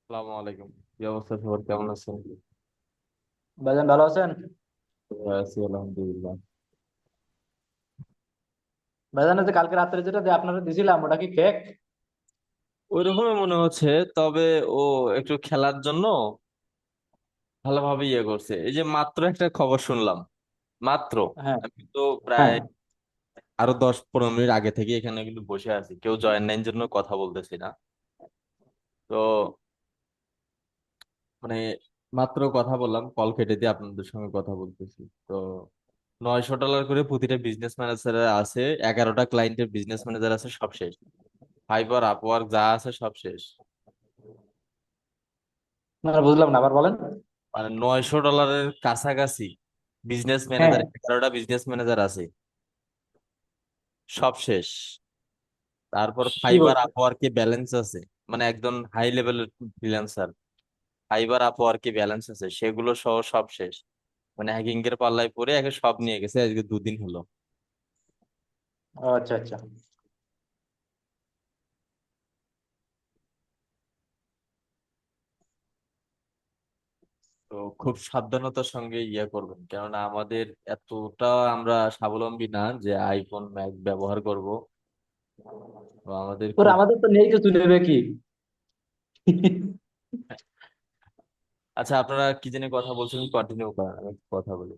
আসসালামু আলাইকুম। কি অবস্থা, সবার কেমন আছেন? ভাইজান ভালো আছেন? আছি আলহামদুলিল্লাহ। ভাইজান এই যে কালকে রাত্রে যেটা আপনারা দিছিলাম ওটা কি ফেক? ওই রকমই মনে হচ্ছে, তবে ও একটু খেলার জন্য ভালোভাবে ইয়ে করছে। এই যে মাত্র একটা খবর শুনলাম, মাত্র। হ্যাঁ, আমি তো প্রায় হ্যাঁ। আরো 10-15 মিনিট আগে থেকে এখানে কিন্তু বসে আছি, কেউ জয়েন নাই জন্য কথা বলতেছি না। তো মানে মাত্র কথা বললাম, কল কেটে দিয়ে আপনাদের সঙ্গে কথা বলতেছি। তো $900 করে প্রতিটা বিজনেস ম্যানেজার আছে, 11টা ক্লায়েন্টের বিজনেস ম্যানেজার আছে, সব শেষ। ফাইবার আপওয়ার্ক যা আছে সব শেষ। না, বুঝলাম না, আবার বলেন। মানে $900 কাছাকাছি বিজনেস হ্যাঁ। ম্যানেজার, 11টা বিজনেস ম্যানেজার আছে, সব শেষ। তারপর কি ফাইবার বলছেন? আপওয়ার্কে ব্যালেন্স আছে, মানে একদম হাই লেভেলের ফ্রিল্যান্সার। ফাইবার আপওয়ার্কে ব্যালেন্স আছে, সেগুলো সহ সব শেষ। মানে হ্যাকিং এর পাল্লায় পড়ে একে সব নিয়ে গেছে, আজকে 2 দিন হলো। ও, আচ্ছা, আচ্ছা। তো খুব সাবধানতার সঙ্গে ইয়ে করবেন, কেননা আমাদের এতটা আমরা স্বাবলম্বী না যে আইফোন ম্যাক ব্যবহার করব। তো আমাদের ওরা খুব। আমাদের তো নেই, কিছু নেবে কি? আচ্ছা, আপনারা কি জানি কথা বলছেন, কন্টিনিউ করেন, আমি একটু কথা বলি।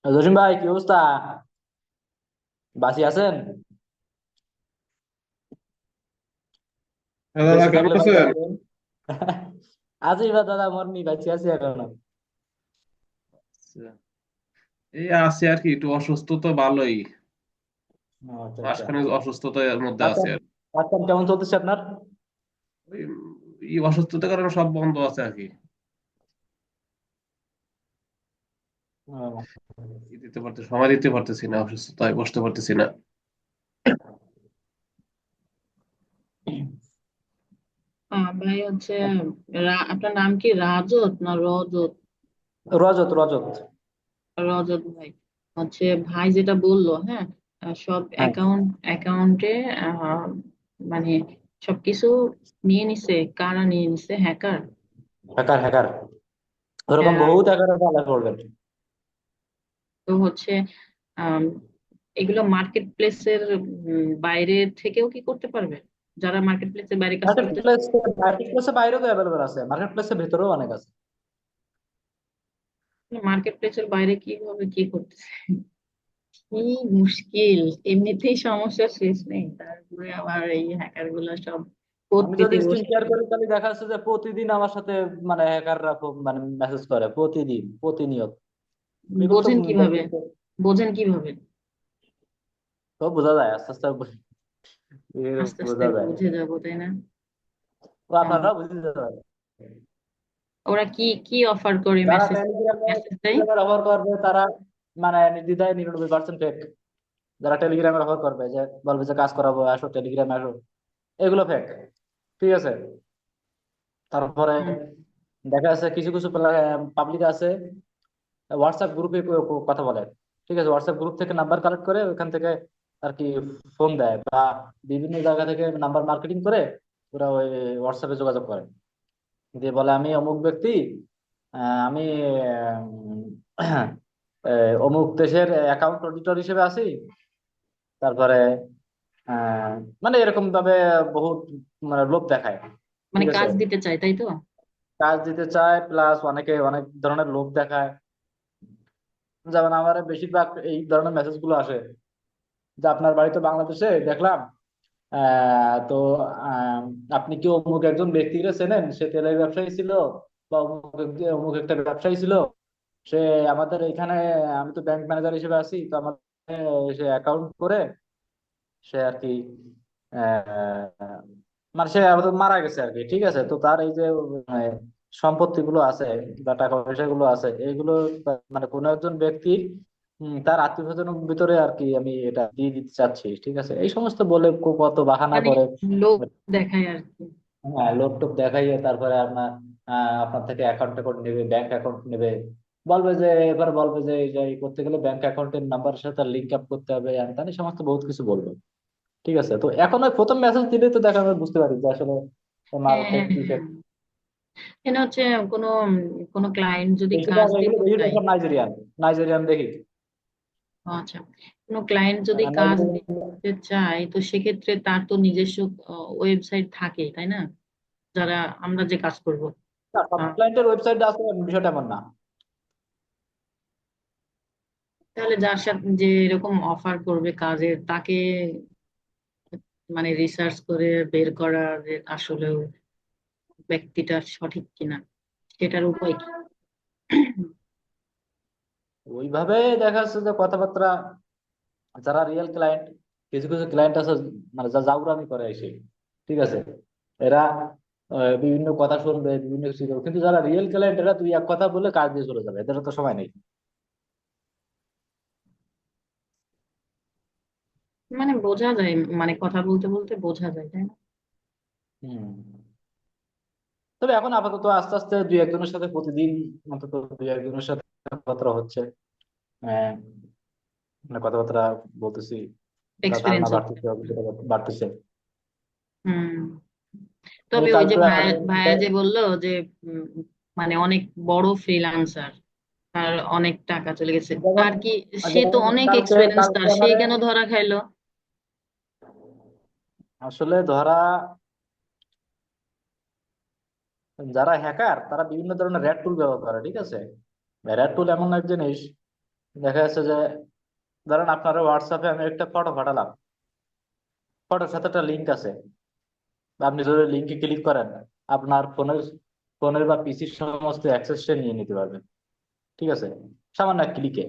জসিম ভাই, কি অবস্থা? বাসি আছেন? হ্যাঁ দাদা, বেঁচে কেমন থাকলে ভাই আছেন? জানাবেন। আছি বা দাদা, মরনি বাঁচি আছি এখনো। আচ্ছা। এই আছে আর কি, একটু অসুস্থ তো ভালোই। ও, আচ্ছা, আচ্ছা। মাঝখানে অসুস্থতার মধ্যে কাজ আছে কাম আর কাজ কাম কেমন চলতেছে আপনার? ওই এই অসুস্থতার কারণে সব বন্ধ আছে আর কি। ও। সময় দিতে পারতেছি না, অসুস্থতায় বসতে পারতেছি না। ভাই হচ্ছে আপনার নাম কি রাজত না রজত? রজত, রজত। রজত ভাই। হচ্ছে ভাই যেটা বললো, হ্যাঁ, সব হ্যাঁ। অ্যাকাউন্টে মানে সবকিছু নিয়ে নিছে। কারা নিয়ে নিছে? হ্যাকার। Hacker, hacker. ওরকম বহুত হ্যাকারের পাল্লায় পড়বেন। তো হচ্ছে আম, এগুলো মার্কেট প্লেসের বাইরে থেকেও কি করতে পারবে? যারা মার্কেট প্লেসের বাইরে কাজ মার্কেট করতে, প্লেস মার্কেট প্লেসে বাইরেও তো অ্যাভেলেবল আছে, মার্কেট প্লেসের ভেতরেও অনেক আছে। মার্কেট প্লেসের বাইরে কিভাবে কি করতেছে? কি মুশকিল! এমনিতেই সমস্যা শেষ নেই, তারপরে আবার এই হ্যাকার গুলো সব আমি যদি পদ্ধতি স্ক্রিন বসে। শেয়ার করি তাহলে দেখা যাচ্ছে যে প্রতিদিন আমার সাথে মানে হ্যাকাররা খুব মানে মেসেজ করে, প্রতিদিন, প্রতিনিয়ত। এগুলো তো বোঝেন কিভাবে? দেখতে বোঝেন কিভাবে? তো বোঝা যায় আস্তে আস্তে, আস্তে আস্তে বোঝা যায়। বুঝে যাবো, তাই না? তো আহ, আপনারা বুঝতে পারেন। ওরা কি কি অফার করে? যারা মেসেজ টেলিগ্রামে মেসেজ দেয়? টেলিগ্রামে ব্যবহার করবে তারা মানে নির্দ্বিধায় 99% ফেক। যারা টেলিগ্রামে ব্যবহার করবে, যে বলবে যে কাজ করাবো, আসো টেলিগ্রামে আসো, এগুলো ফেক। ঠিক আছে। তারপরে হুম। দেখা যাচ্ছে কিছু কিছু পাবলিক আছে হোয়াটসঅ্যাপ গ্রুপে কথা বলে। ঠিক আছে, হোয়াটসঅ্যাপ গ্রুপ থেকে নাম্বার কালেক্ট করে ওখান থেকে আর কি ফোন দেয়, বা বিভিন্ন জায়গা থেকে নাম্বার মার্কেটিং করে ওরা ওই হোয়াটসঅ্যাপে যোগাযোগ করে, দিয়ে বলে আমি অমুক ব্যক্তি, আমি আহ, অমুক দেশের অ্যাকাউন্ট অডিটর হিসেবে আছি। তারপরে মানে এরকম ভাবে বহুত মানে লোভ দেখায়। মানে ঠিক আছে, কাজ দিতে চাই, তাই তো? কাজ দিতে চায়, প্লাস অনেকে অনেক ধরনের লোভ দেখায়। যেমন আমার বেশিরভাগ এই ধরনের মেসেজ গুলো আসে যে আপনার বাড়ি তো বাংলাদেশে দেখলাম, তো আহ, আপনি কি অমুক একজন ব্যক্তিকে চেনেন, সে তেলের ব্যবসায়ী ছিল, বা অমুক একটা ব্যবসায়ী ছিল, সে আমাদের এখানে, আমি তো ব্যাংক ম্যানেজার হিসেবে আছি, তো আমার সে অ্যাকাউন্ট করে সে আর কি আহ, মানে সে আমাদের মারা গেছে আর কি। ঠিক আছে, তো তার এই যে সম্পত্তি গুলো আছে বা টাকা পয়সা গুলো আছে এইগুলো মানে কোনো একজন ব্যক্তি তার আত্মীয় স্বজনের ভিতরে আর কি আমি এটা দিয়ে দিতে চাচ্ছি। ঠিক আছে, এই সমস্ত বলে কত বাহানা মানে করে। লোক দেখায় আর কি। হ্যাঁ, লোক টোক দেখাইয়ে তারপরে আপনার আপনার থেকে অ্যাকাউন্ট ট্যাকাউন্ট নেবে, ব্যাংক অ্যাকাউন্ট নেবে। বলবে যে, এবার বলবে যে এই যে এই করতে গেলে ব্যাংক অ্যাকাউন্টের নাম্বারের সাথে লিঙ্ক আপ করতে হবে, জানি সমস্ত বহুত কিছু বলবে। ঠিক আছে, তো এখন ওই প্রথম মেসেজ দিলে তো দেখা যাবে, বুঝতে পারি যে আসলে মাল হ্যাঁ, ফেক হ্যাঁ, কি হ্যাঁ। fake। এখানে হচ্ছে কোনো কোনো ক্লায়েন্ট যদি কাজ বেশিরভাগ এগুলো দিতে চায়। বেশিরভাগ নাইজেরিয়ান, নাইজেরিয়ান দেখি। আচ্ছা, কোনো ক্লায়েন্ট যদি আর কাজ নাইজেরিয়ান দিতে চায় তো সেক্ষেত্রে তার তো নিজস্ব ওয়েবসাইট থাকে, তাই না? যারা আমরা যে কাজ করব। সব ক্লায়েন্টের ওয়েবসাইট আছে, বিষয়টা এমন না। তাহলে যার সাথে যে এরকম অফার করবে কাজের তাকে মানে রিসার্চ করে বের করা যে আসলে ব্যক্তিটা সঠিক কিনা, সেটার উপায় কি? ওইভাবে দেখা যাচ্ছে যে কথাবার্তা, যারা রিয়েল ক্লায়েন্ট, কিছু কিছু ক্লায়েন্ট আছে মানে যা জাউরামি করে এসে, ঠিক আছে, এরা বিভিন্ন কথা শুনবে, বিভিন্ন কিছু করবে, কিন্তু যারা রিয়েল ক্লায়েন্ট এরা তুই এক কথা বলে কাজ দিয়ে চলে যাবে, এদের তো সময় নেই। মানে বোঝা যায়, মানে কথা বলতে বলতে বোঝা যায়, তাই না? হম। তবে এখন আপাতত আস্তে আস্তে দুই একজনের সাথে প্রতিদিন অন্তত দুই একজনের সাথে কথাবার্তা হচ্ছে, আহ, মানে কথাবার্তা বলতেছি, ধারণা এক্সপিরিয়েন্স হচ্ছে। বাড়তেছে, অভিজ্ঞতা বাড়তেছে। হুম। এই তবে ওই যে কাজগুলো ভাইয়া এখন ভাইয়া যে বললো যে উম, মানে অনেক বড় ফ্রিল্যান্সার, আর অনেক টাকা চলে গেছে, যেমন তার কি? সে তো যেমন অনেক কালকে এক্সপিরিয়েন্স, কালকে তার সে আমারে কেন ধরা খাইলো? আসলে ধরা, যারা হ্যাকার তারা বিভিন্ন ধরনের র্যাট টুল ব্যবহার করে, ঠিক আছে। র্যাট টুল এমন এক জিনিস, দেখা যাচ্ছে যে ধরেন আপনার হোয়াটসঅ্যাপে আমি একটা ফটো পাঠালাম, ফটোর সাথে একটা লিঙ্ক আছে, আপনি যদি লিঙ্কে ক্লিক করেন, আপনার ফোনের বা পিসির সমস্ত অ্যাক্সেস সে নিয়ে নিতে পারবে, ঠিক আছে, সামান্য এক ক্লিকে।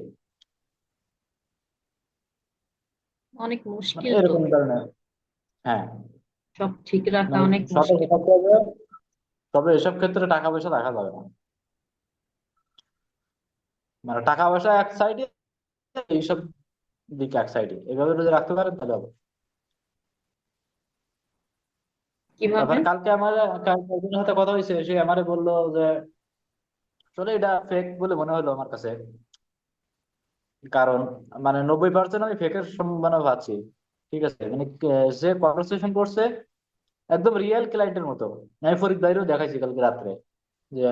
অনেক মানে মুশকিল তো। এরকম ধরনের, হ্যাঁ, সব ঠিক রাখা মানে অনেক সতর্ক মুশকিল। থাকতে হবে। তবে এসব ক্ষেত্রে টাকা পয়সা রাখা যাবে না, মানে টাকা পয়সা এক সাইডে, এইসব দিক এক সাইডে, এভাবে যদি রাখতে পারেন তাহলে হবে। কিভাবে? তারপরে কালকে আমার একজনের সাথে কথা হয়েছে, সে আমারে বললো যে আসলে এটা ফেক বলে মনে হলো আমার কাছে, কারণ মানে 90% আমি ফেকের সম্ভাবনা পাচ্ছি, ঠিক আছে, মানে যে কনভারসেশন করছে একদম রিয়েল ক্লায়েন্টের মতো। আমি ফরিদ ভাইরও দেখাইছি কালকে রাত্রে যে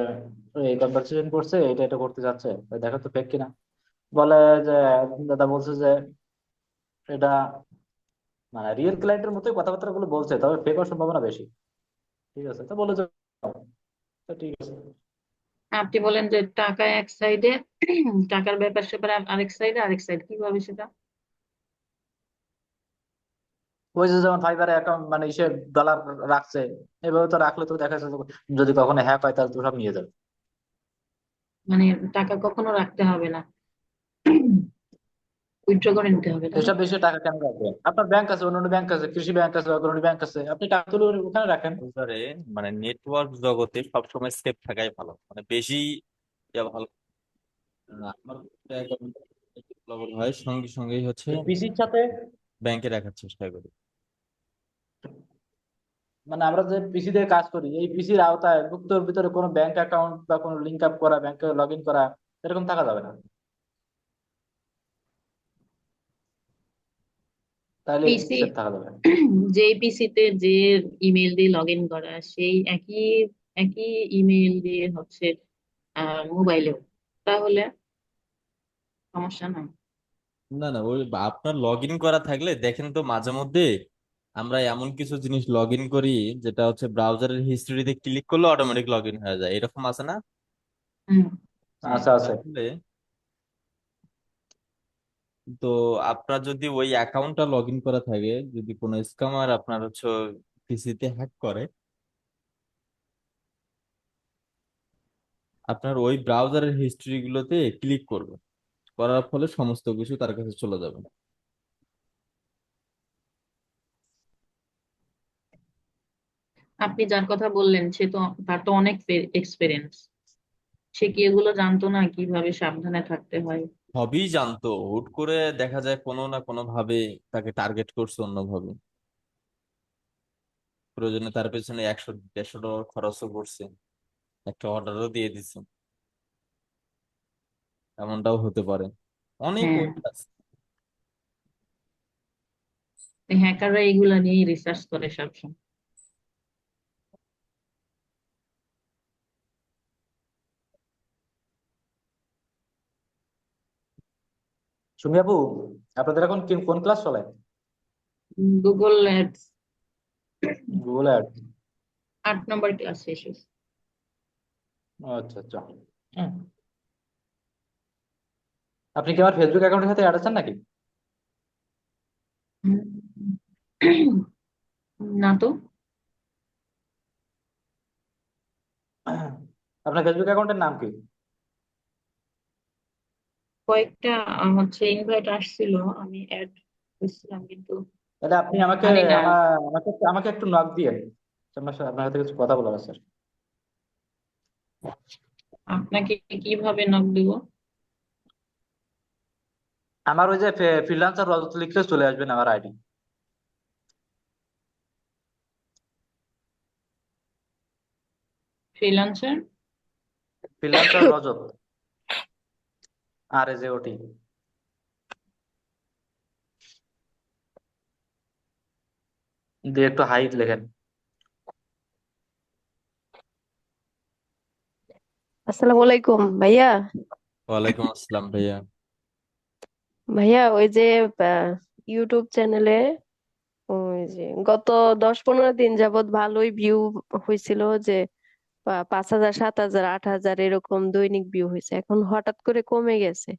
এই কনভারসেশন করছে, এটা এটা করতে যাচ্ছে, দেখো তো ফেক কিনা। বলে যে দাদা বলছে যে এটা মানে রিয়েল ক্লায়েন্টের মতোই কথাবার্তা গুলো বলছে, তবে ফেক হওয়ার সম্ভাবনা বেশি। ঠিক আছে, তো বলে যে তো ঠিক আছে। আপনি বলেন যে টাকা এক সাইডে, টাকার ব্যাপার স্যাপার আরেক সাইডে, আরেক সাইড কিভাবে সেটা? ওই যে যেমন ফাইবারে অ্যাকাউন্ট মানে সে ডলার রাখছে, এভাবে তো রাখলে তো দেখা যাচ্ছে যে যদি কখনো হ্যাক হয় তাহলে তো সব নিয়ে যাবে। মানে টাকা কখনো রাখতে হবে না, উইথড্র করে নিতে হবে, তাই না? এসব দেশে টাকা কেন রাখবেন? আপনার ব্যাংক আছে, অন্য ব্যাংক আছে, কৃষি ব্যাংক আছে, অগ্রণী ব্যাংক আছে, আপনি টাকা তুলে ওখানে রাখেন। এবারে মানে নেটওয়ার্ক জগতে সবসময় সেফ থাকাই ভালো, মানে বেশি ভালো না। আমার অ্যাকাউন্ট লগইন হয় সঙ্গে সঙ্গেই হচ্ছে পিসির সাথে, ব্যাংকে রাখার চেষ্টা করি। মানে আমরা যে পিসি দিয়ে কাজ করি, এই পিসির আওতায় ভুক্তর ভিতরে কোনো ব্যাংক অ্যাকাউন্ট বা কোনো লিঙ্ক আপ করা, ব্যাংকে লগ ইন করা, এরকম থাকা যাবে না, তাহলে পিসি, সেফ থাকা যাবে। যে পিসিতে যে ইমেল দিয়ে লগ ইন করা, সেই একই একই ইমেল দিয়ে হচ্ছে মোবাইলেও, তাহলে সমস্যা নাই। না না, ওই আপনার লগ ইন করা থাকলে দেখেন তো মাঝে মধ্যে আমরা এমন কিছু জিনিস লগ ইন করি যেটা হচ্ছে ব্রাউজারের হিস্ট্রিতে ক্লিক করলে অটোমেটিক লগ ইন হয়ে যায়, এরকম আছে না? হুম। আচ্ছা আছে। আসলে তো আপনার যদি ওই অ্যাকাউন্টটা লগ ইন করা থাকে, যদি কোনো স্ক্যামার আপনার হচ্ছে পিসিতে হ্যাক করে, আপনার ওই ব্রাউজারের হিস্ট্রি গুলোতে ক্লিক করবে, করার ফলে সমস্ত কিছু তার কাছে চলে যাবে। আপনি যার কথা বললেন সে তো, তার তো অনেক এক্সপিরিয়েন্স, সে কি এগুলো জানতো না কিভাবে সাবধানে থাকতে হয়? সবই জানতো, হুট করে দেখা যায় কোনো না কোনো ভাবে তাকে টার্গেট করছে অন্যভাবে, প্রয়োজনে তার পেছনে 100-150 ডলার খরচও করছে, একটা অর্ডারও দিয়ে দিছে। এমনটাও হতে পারে, অনেক হ্যাঁ, ওয়ে আছে। হ্যাকাররা এগুলা নিয়েই রিসার্চ করে সবসময়। সুমি আপু, আপনাদের এখন কোন ক্লাস চলে? Google ads Google ad? 8 নম্বর ক্লাস শেষ হয়েছে। আচ্ছা আচ্ছা। হুম। আপনি কি আমার ফেসবুক অ্যাকাউন্টের সাথে অ্যাড আছেন নাকি? না তো। আপনার ফেসবুক অ্যাকাউন্টের নাম কি? কয়েকটা হচ্ছে ইনভাইট আসছিল, আমি অ্যাড করছিলাম কিন্তু তাহলে আপনি আমাকে জানি না আমাকে আমাকে একটু নক দিয়ে, আপনার সাথে কিছু কথা বলার আছে। আপনাকে কিভাবে নক দিব। আমার ওই যে ফ্রিল্যান্সার রজত লিখলে চলে আসবেন আমার আইডি। ফ্রিল্যান্সার। ফ্রিল্যান্সার রজত, আর এজ এ ওটি, দিয়ে একটু হাইট লেখেন। আসসালামু আলাইকুম ভাইয়া। ওয়ালাইকুম আসসালাম ভাইয়া। ভাইয়া ওই যে ইউটিউব চ্যানেলে ওই যে গত 10-15 দিন যাবত ভালোই ভিউ হয়েছিল, যে 5,000 7,000 8,000 এরকম দৈনিক ভিউ হয়েছে, এখন হঠাৎ করে কমে গেছে।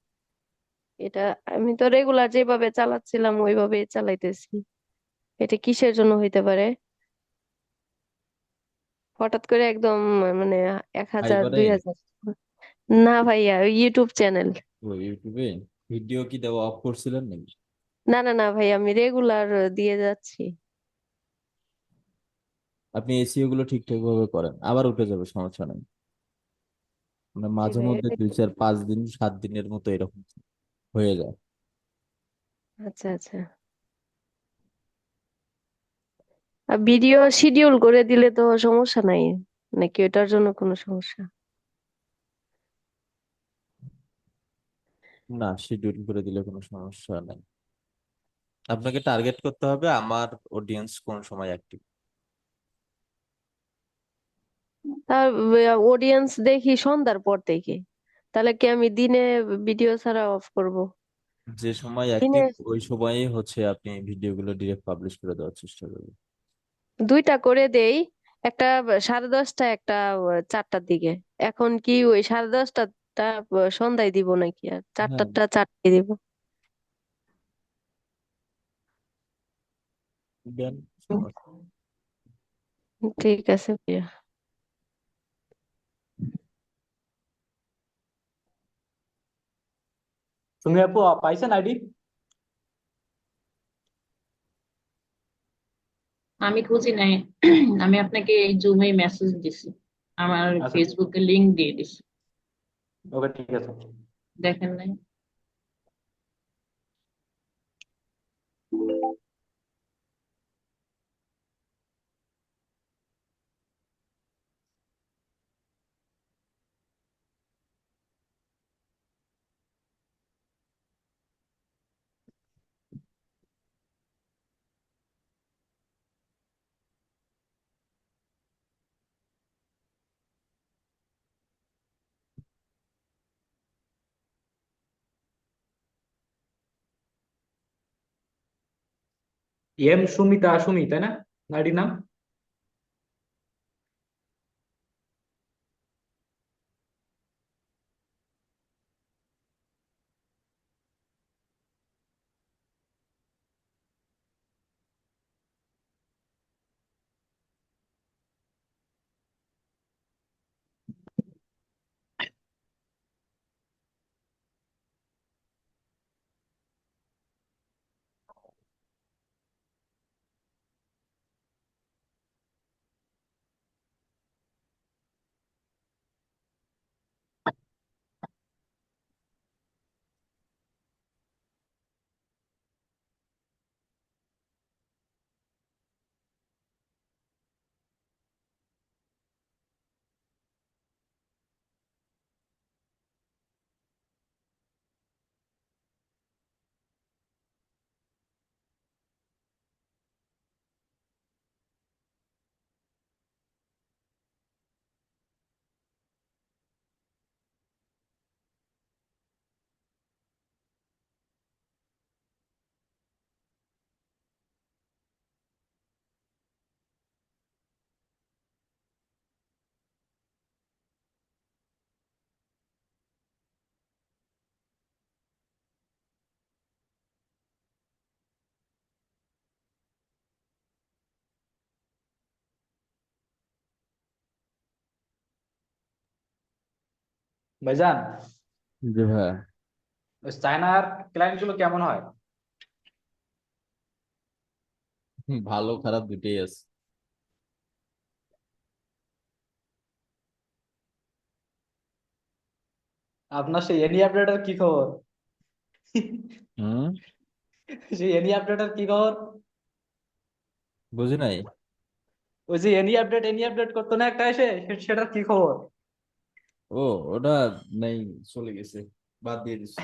এটা আমি তো রেগুলার যেভাবে চালাচ্ছিলাম ওইভাবে চালাইতেছি, এটা কিসের জন্য হইতে পারে? হঠাৎ করে একদম মানে 1,000 ফাইবারে? 2,000? না ভাইয়া, ওই ইউটিউব চ্যানেল। ও ইউটিউবে ভিডিও কি দেওয়া অফ করছিলেন নাকি? না না না ভাই, আমি রেগুলার দিয়ে যাচ্ছি। আপনি এসিও গুলো ঠিকঠাক ভাবে করেন, আবার উঠে যাবে, সমস্যা নেই। মানে জি মাঝে ভাই, মধ্যে এটা 2 4 5 দিন 7 দিনের মতো এরকম হয়ে যায়। আচ্ছা আচ্ছা। আর ভিডিও শিডিউল করে দিলে তো সমস্যা নাই, নাকি ওটার জন্য কোনো সমস্যা? না, শিডিউল করে দিলে কোনো সমস্যা নাই। আপনাকে টার্গেট করতে হবে আমার অডিয়েন্স কোন সময় অ্যাক্টিভ। তার অডিয়েন্স দেখি সন্ধ্যার পর থেকে, তাহলে কি আমি দিনে ভিডিও ছাড়া অফ করব? যে সময় দিনে অ্যাক্টিভ ওই সময়ই হচ্ছে আপনি ভিডিওগুলো ডিরেক্ট পাবলিশ করে দেওয়ার চেষ্টা করবেন। দুইটা করে দেই, একটা 10:30টা, একটা 4টার দিকে। এখন কি ওই 10:30টা সন্ধ্যায় দিব নাকি, আর হ্যাঁ, 4টাটা 4টায় দিব? দেন, হুম, সমস্যা ঠিক আছে ভাইয়া। সুমি আপু, পাইছেন আইডি? আমি খুঁজি নাই। আমি আপনাকে এই জুমে মেসেজ দিছি, আমার আচ্ছা, ফেসবুকে লিংক দিয়ে দিছি। ওকে ঠিক আছে। দেখেন নাই? সুমি তাই না আইডির নাম? ভাইজান, জি ভাইয়া। ওই চায়নার ক্লায়েন্ট গুলো কেমন হয়? ভালো খারাপ দুটেই আছে। আপনার সেই এনি আপডেটের কি খবর? হুম। সেই এনি আপডেটের কি খবর? বুঝি নাই। ওই যে এনি আপডেট করতো না একটা এসে, সেটার কি খবর? ও, ওটা নেই, চলে গেছে, বাদ দিয়ে দিচ্ছি।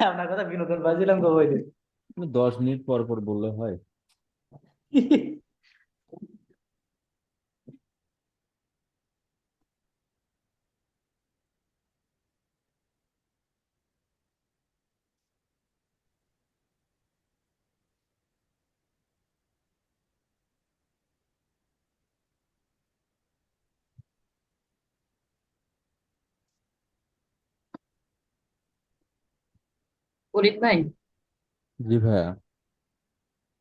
আপনার কথা বিনোদন বাজিলাম গো বইলে। 10 মিনিট পর পর বললে হয়? ফরিদ ভাই, জি ভাইয়া।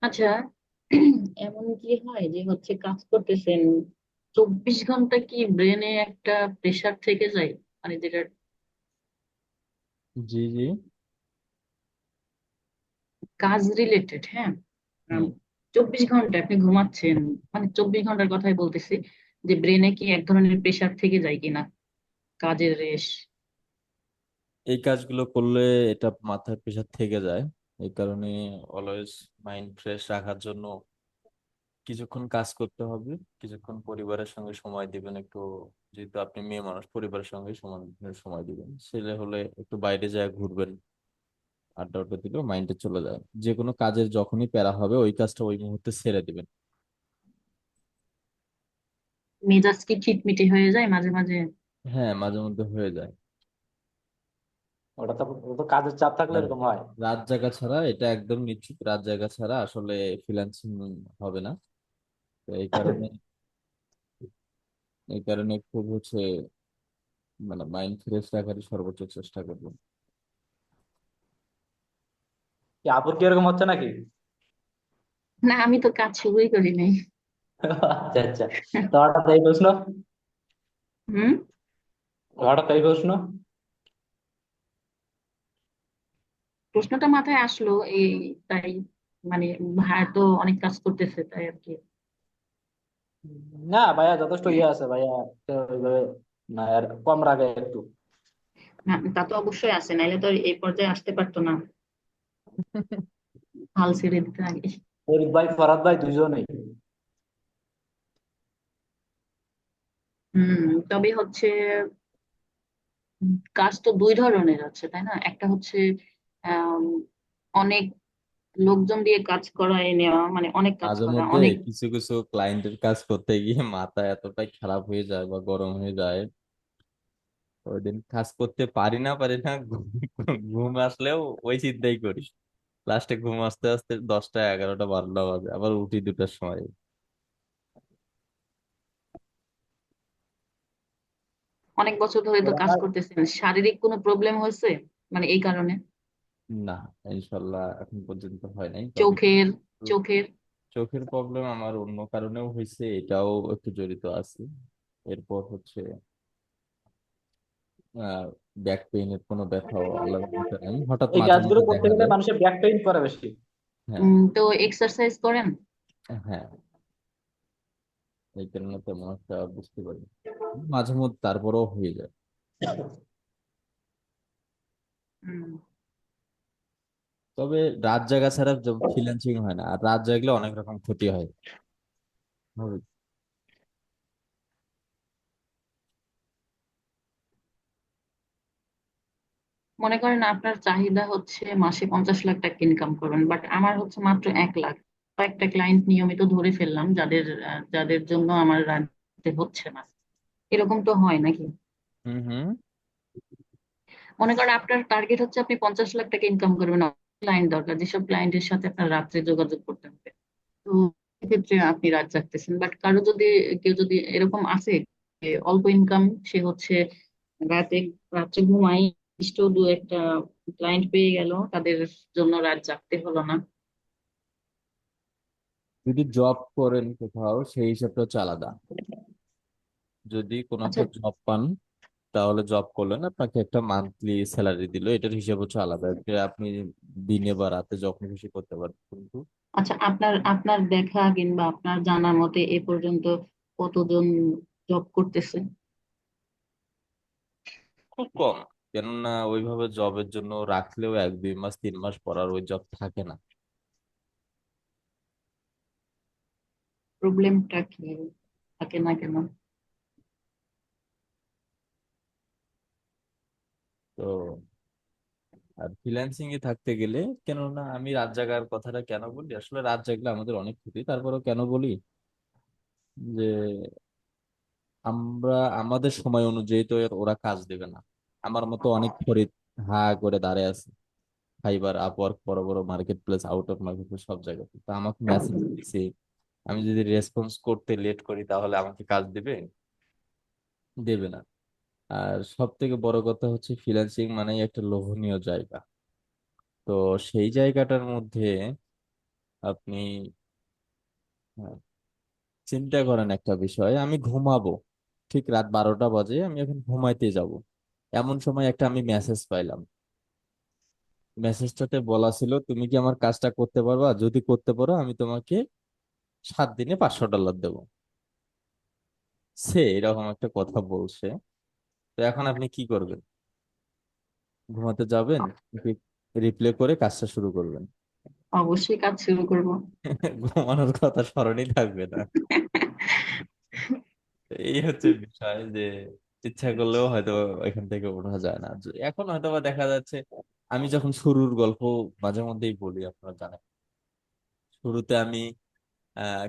আচ্ছা, এমন কি হয় যে হচ্ছে কাজ করতেছেন 24 ঘন্টা, কি ব্রেনে একটা প্রেসার থেকে যায়? মানে যেটা জি জি। কাজ রিলেটেড, হ্যাঁ। হুম। 24 ঘন্টা আপনি ঘুমাচ্ছেন, মানে 24 ঘন্টার কথাই বলতেছি, যে ব্রেনে কি এক ধরনের প্রেসার থেকে যায় কিনা, কাজের রেশ। এই কাজগুলো করলে এটা মাথায় প্রেশার থেকে যায়। এই কারণে অলওয়েজ মাইন্ড ফ্রেশ রাখার জন্য কিছুক্ষণ কাজ করতে হবে, কিছুক্ষণ পরিবারের সঙ্গে সময় দিবেন একটু। যেহেতু আপনি মেয়ে মানুষ, পরিবারের সঙ্গে সমান সময় দিবেন। ছেলে হলে একটু বাইরে যায় ঘুরবেন, আড্ডা আড্ডা দিলেও মাইন্ডে চলে যায়। যে কোনো কাজের যখনই প্যারা হবে ওই কাজটা ওই মুহূর্তে ছেড়ে দিবেন। মেজাজ কি খিটমিটে হয়ে যায় মাঝে মাঝে? হ্যাঁ, মাঝে মধ্যে হয়ে যায়। ওটা তো কাজের চাপ থাকলে আর এরকম হয়। রাত জাগা ছাড়া এটা একদম নিশ্চিত, রাত জাগা ছাড়া আসলে ফ্রিল্যান্সিং হবে না। তো এই কারণে খুব হচ্ছে, মানে মাইন্ড ফ্রেশ রাখারই সর্বোচ্চ চেষ্টা করবো। কি আপুর কি এরকম হচ্ছে নাকি? না, আমি তো কাজ শুরুই করি নাই। আচ্ছা আচ্ছা। তো হঠাৎ এই প্রশ্ন? হুম। হঠাৎ এই প্রশ্ন? প্রশ্নটা মাথায় আসলো এই, তাই, মানে ভাইয়া তো অনেক কাজ করতেছে তাই আর কি। না ভাইয়া, যথেষ্ট ইয়ে আছে ভাইয়া, তো ওইভাবে না আর, কম রাখে একটু। না, তা তো অবশ্যই আছে, নাইলে তো এই পর্যায়ে আসতে পারতো না, হাল ছেড়ে দিতে আগে। ফরিদ ভাই ফরহাদ ভাই দুইজনেই। তবে হচ্ছে কাজ তো দুই ধরনের আছে তাই না? একটা হচ্ছে আম, অনেক লোকজন দিয়ে কাজ করায় নেওয়া, মানে অনেক কাজ মাঝে করা মধ্যে অনেক। কিছু কিছু ক্লায়েন্টের কাজ করতে গিয়ে মাথা এতটাই খারাপ হয়ে যায় বা গরম হয়ে যায়, ওই দিন কাজ করতে পারি না ঘুম ঘুম আসলেও ওই চিন্তাই করি। লাস্টে ঘুম আসতে আসতে 10টা 11টা 12টা বাজে, আবার উঠি 2টার সময়। অনেক বছর ধরে তো ওরা কাজ ভাই, করতেছেন, শারীরিক কোনো প্রবলেম হয়েছে মানে এই কারণে? না, ইনশাল্লাহ এখন পর্যন্ত হয় নাই, তবে চোখের চোখের চোখের প্রবলেম আমার অন্য কারণেও হয়েছে, এটাও একটু জড়িত আছে। এরপর হচ্ছে আহ ব্যাক পেইনের কোনো ব্যথাও আল্লাহর রহমতে নাই, হঠাৎ এই মাঝে কাজগুলো মধ্যে করতে দেখা গেলে যায়। মানুষের ব্যাক পেইন করে বেশি। হ্যাঁ। তো এক্সারসাইজ করেন? হ্যাঁ, এই কারণে তেমন একটা বুঝতে পারি না। মাঝে মধ্যে তারপরেও হয়ে যায়। উম, তবে রাত জাগা ছাড়া ফ্রিল্যান্সিং হয় না, আর রাত জাগলে অনেক রকম ক্ষতি হয়। হবে। মনে করেন আপনার চাহিদা হচ্ছে মাসে 50 লাখ টাকা ইনকাম করবেন, বাট আমার হচ্ছে মাত্র 1 লাখ। কয়েকটা ক্লায়েন্ট নিয়মিত ধরে ফেললাম যাদের যাদের জন্য আমার রাখতে হচ্ছে না, এরকম তো হয় নাকি? হুম হুম। মনে করেন আপনার টার্গেট হচ্ছে আপনি 50 লাখ টাকা ইনকাম করবেন, ক্লায়েন্ট দরকার, যেসব ক্লায়েন্টের সাথে আপনার রাত্রে যোগাযোগ করতে হবে। তো এক্ষেত্রে আপনি রাত জাগতেছেন, বাট কারো যদি, কেউ যদি এরকম আছে যে অল্প ইনকাম, সে হচ্ছে রাতে রাত্রে ঘুমাই, ইষ্ট দু একটা ক্লায়েন্ট পেয়ে গেল, তাদের জন্য রাত জাগতে হলো না। যদি জব করেন কোথাও সেই হিসাবটা হচ্ছে আলাদা। যদি কোনো আচ্ছা একটা জব পান তাহলে জব করলেন, আপনাকে একটা মান্থলি স্যালারি দিল, এটার হিসাব হচ্ছে আলাদা, এটা আপনি দিনে বা রাতে যখন খুশি করতে পারেন। কিন্তু আচ্ছা, আপনার আপনার দেখা কিংবা আপনার জানার মতে এ পর্যন্ত কতজন জব করতেছে? খুব কম, কেননা ওইভাবে জবের জন্য রাখলেও 1 2 মাস 3 মাস পর আর ওই জব থাকে না। প্রবলেমটা কি, থাকে না কেন? তো আর ফ্রিল্যান্সিং এ থাকতে গেলে, কেননা আমি রাত জাগার কথাটা কেন বলি, আসলে রাত জাগলে আমাদের অনেক ক্ষতি, তারপরেও কেন বলি যে আমরা আমাদের সময় অনুযায়ী তো ওরা কাজ দেবে না। আমার মতো অনেক ফরিদ হা করে দাঁড়ায় আছে ফাইবার, আপওয়ার্ক, বড় বড় market place, out of market place, সব জায়গাতে। তো আমাকে মেসেজ দিছে, আমি যদি রেসপন্স করতে লেট করি তাহলে আমাকে কাজ দেবে? দেবে না। আর সব থেকে বড় কথা হচ্ছে ফ্রিল্যান্সিং মানে একটা লোভনীয় জায়গা। তো সেই জায়গাটার মধ্যে আপনি আহ, চিন্তা করেন একটা বিষয়, আমি ঘুমাবো, ঠিক রাত 12টা বাজে, আমি এখন ঘুমাইতে যাব, এমন সময় একটা আমি মেসেজ পাইলাম। মেসেজটাতে বলা ছিল, তুমি কি আমার কাজটা করতে পারবা? যদি করতে পারো আমি তোমাকে 7 দিনে $500 দেবো। সে এরকম একটা কথা বলছে। তো এখন আপনি কি করবেন? ঘুমাতে যাবেন নাকি রিপ্লে করে কাজটা শুরু করবেন? অবশ্যই কাজ শুরু করব। ঘুমানোর কথা স্মরণই থাকবে না। এই হচ্ছে বিষয় যে ইচ্ছা করলেও হয়তো এখান থেকে ওঠা যায় না। এখন হয়তো বা দেখা যাচ্ছে, আমি যখন শুরুর গল্প মাঝে মধ্যেই বলি, আপনারা জানেন, শুরুতে আমি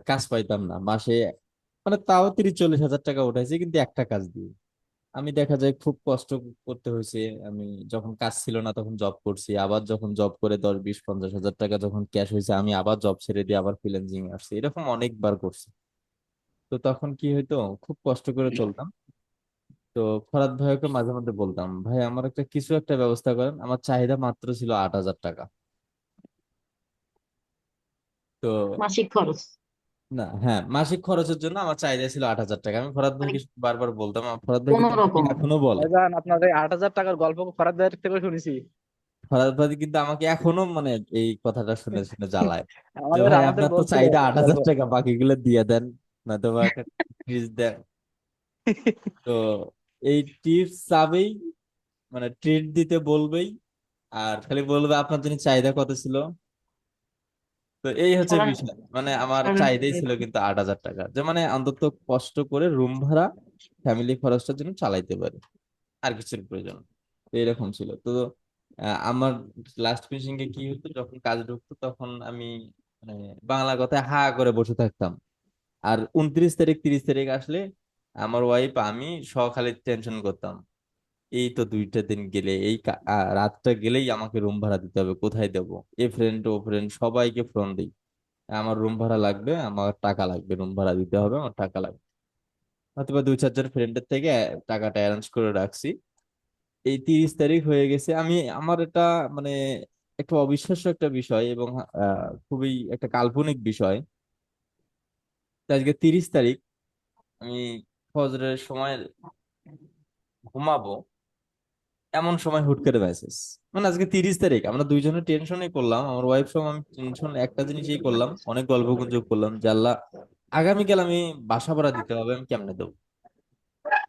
কাজ পাইতাম না মাসে, মানে তাও 30 40 হাজার টাকা উঠাইছি, কিন্তু একটা কাজ দিয়ে। আমি দেখা যায় খুব কষ্ট করতে হয়েছে। আমি যখন কাজ ছিল না তখন জব করছি, আবার যখন জব করে 10 20 50 হাজার টাকা যখন ক্যাশ হয়েছে, আমি আবার জব ছেড়ে দিয়ে আবার ফ্রিল্যান্সিং আসছি, এরকম অনেকবার করছি। তো তখন কি হইতো, খুব কষ্ট করে চলতাম। তো ফরাদ ভাইকে মাঝে মধ্যে বলতাম, ভাই আমার একটা কিছু একটা ব্যবস্থা করেন, আমার চাহিদা মাত্র ছিল 8 হাজার টাকা। তো মাসিক খরচ? না, হ্যাঁ, মাসিক খরচের জন্য আমার চাহিদা ছিল 8 হাজার টাকা। আমি ফরাদ মানে ভাইকে বারবার বলতাম, ফরাদ ভাই কোন কিন্তু আমাকে রকম? এখনো বলে। ভাইজান, আপনার এই 8,000 টাকার গল্প ফরাদ ভাইয়ের থেকে শুনেছি। ফরাদ ভাই কিন্তু আমাকে এখনো মানে এই কথাটা শুনে শুনে জ্বালায় যে, আমাদের ভাই আমাদের আপনার তো বলছিল চাহিদা আট গল্প। হাজার টাকা বাকিগুলো দিয়ে দেন, নয়তো বা একটা টিপস দেন। তো এই টিপস চাবেই, মানে ট্রিট দিতে বলবেই, আর খালি বলবে আপনার জন্য চাহিদা কত ছিল। তো এই হচ্ছে সারা বিষয়, মানে আমার সারা চাহিদাই ছিল কিন্তু 8 হাজার টাকা, যে মানে অন্তত কষ্ট করে রুম ভাড়া, ফ্যামিলি খরচটার জন্য চালাইতে পারি, আর কিছুর প্রয়োজন নেই। তো এরকম ছিল। তো আমার লাস্ট ফিনিশিং এ কি হতো, যখন কাজ ঢুকতো তখন আমি মানে বাংলা কথায় হা করে বসে থাকতাম। আর 29 তারিখ 30 তারিখ আসলে আমার ওয়াইফ আমি খালি টেনশন করতাম, এই তো 2টা দিন গেলে, এই রাতটা গেলেই আমাকে রুম ভাড়া দিতে হবে, কোথায় দেবো? এ ফ্রেন্ড ও ফ্রেন্ড সবাইকে ফোন দিই, আমার রুম ভাড়া লাগবে, আমার টাকা লাগবে, রুম ভাড়া দিতে হবে, আমার টাকা লাগবে। অথবা 2 4 জন ফ্রেন্ডের থেকে টাকাটা অ্যারেঞ্জ করে রাখছি। এই 30 তারিখ হয়ে গেছে, আমি আমার এটা মানে একটা অবিশ্বাস্য একটা বিষয়, এবং খুবই একটা কাল্পনিক বিষয়। তো আজকে 30 তারিখ, আমি ফজরের সময় ঘুমাবো, এমন সময় হুট করে মেসেজ। মানে আজকে 30 তারিখ, আমরা দুইজনে টেনশনই করলাম, আমার ওয়াইফ সহ আমি টেনশন একটা জিনিসই করলাম, অনেক গল্প গুজব করলাম যে আল্লাহ, আগামীকাল আমি বাসা ভাড়া দিতে হবে, আমি কেমনে দেবো?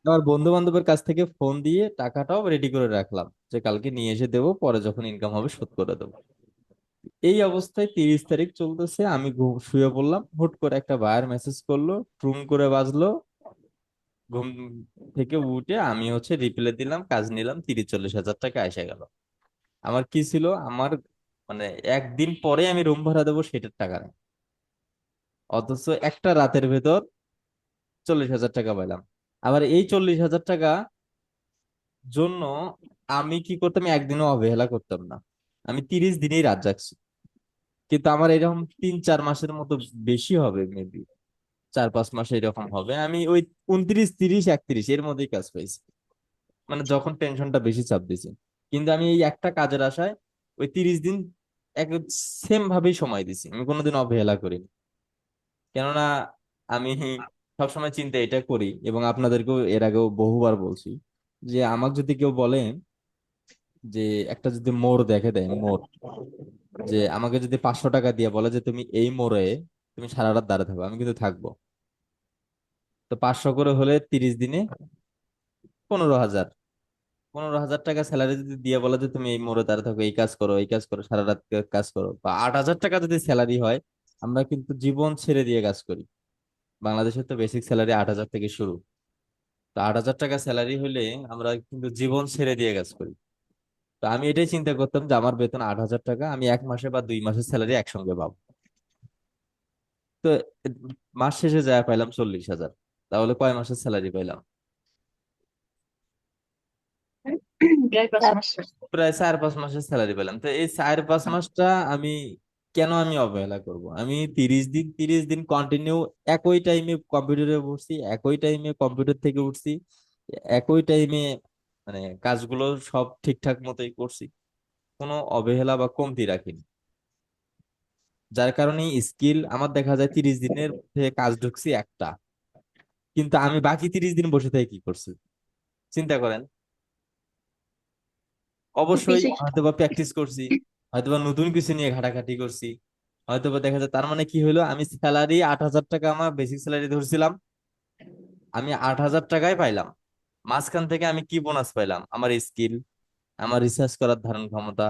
আমার বন্ধু বান্ধবের কাছ থেকে ফোন দিয়ে টাকাটাও রেডি করে রাখলাম, যে কালকে নিয়ে এসে দেবো, পরে যখন ইনকাম হবে শোধ করে দেবো। এই অবস্থায় 30 তারিখ চলতেছে, আমি শুয়ে পড়লাম, হুট করে একটা বায়ার মেসেজ করলো, ট্রুম করে বাজলো। ঘুম থেকে উঠে আমি রিপ্লাই দিলাম, কাজ নিলাম, 30 40 হাজার টাকা এসে গেল। আমার কি ছিল, আমার মানে একদিন পরে আমি রুম ভাড়া দেবো সেটার টাকা নেই, অথচ একটা রাতের ভেতর 40 হাজার টাকা পাইলাম। আবার এই 40 হাজার টাকা জন্য আমি কি করতাম, একদিনও অবহেলা করতাম না, আমি 30 দিনেই রাত জাগছি। কিন্তু আমার এরকম 3 4 মাসের মতো বেশি হবে, মেবি 4 5 মাস এরকম হবে, আমি ওই 29 30 31 এর মধ্যেই কাজ পাইছি, মানে যখন টেনশনটা বেশি চাপ দিছি। কিন্তু আমি এই একটা কাজের আশায় ওই 30 দিন এক সেম ভাবেই সময় দিছি, আমি কোনোদিন অবহেলা করিনি। কেননা আমি সবসময় চিন্তা এটা করি, এবং আপনাদেরকেও এর আগেও বহুবার বলছি, যে আমাকে যদি কেউ বলে যে একটা যদি মোড় দেখে দেয়, মোড়, যে আমাকে যদি 500 টাকা দিয়ে বলে যে তুমি এই মোড়ে তুমি সারা রাত দাঁড়িয়ে থাকো, আমি কিন্তু থাকবো। তো 500 করে হলে 30 দিনে 15,000, 15,000 টাকা স্যালারি যদি দিয়ে বলে যে তুমি এই মোড়ে দাঁড়িয়ে থাকো, এই কাজ করো, এই কাজ করো, সারা রাত কাজ করো, বা 8,000 টাকা যদি স্যালারি হয়, আমরা কিন্তু জীবন ছেড়ে দিয়ে কাজ করি। বাংলাদেশের তো বেসিক স্যালারি 8,000 থেকে শুরু। তো 8,000 টাকা স্যালারি হলে আমরা কিন্তু জীবন ছেড়ে দিয়ে কাজ করি। তো আমি এটাই চিন্তা করতাম যে আমার বেতন 8,000 টাকা, আমি 1 মাসে বা 2 মাসের স্যালারি একসঙ্গে পাবো। তো মাস শেষে যায় পাইলাম 40,000, তাহলে কয় মাসের স্যালারি পাইলাম? প্রায় 5 মাস। প্রায় 4-5 মাসের স্যালারি পেলাম। তো এই 4-5 মাসটা আমি কেন আমি অবহেলা করব? আমি 30 দিন 30 দিন কন্টিনিউ একই টাইমে কম্পিউটারে বসছি, একই টাইমে কম্পিউটার থেকে উঠছি, একই টাইমে মানে কাজগুলো সব ঠিকঠাক মতোই করছি, কোনো অবহেলা বা কমতি রাখিনি। যার কারণে স্কিল আমার দেখা যায় 30 দিনের মধ্যে কাজ ঢুকছি একটা, কিন্তু আমি বাকি 30 দিন বসে থেকে কি করছি চিন্তা করেন। অবশ্যই পিসি। হয়তোবা প্র্যাকটিস করছি, হয়তোবা নতুন কিছু নিয়ে ঘাটাঘাটি করছি, হয়তোবা দেখা যায় তার মানে কি হলো, আমি স্যালারি 8,000 টাকা আমার বেসিক স্যালারি ধরছিলাম, আমি 8,000 টাকায় পাইলাম। মাঝখান থেকে আমি কি বোনাস পাইলাম? আমার স্কিল, আমার রিসার্চ করার ধারণ ক্ষমতা,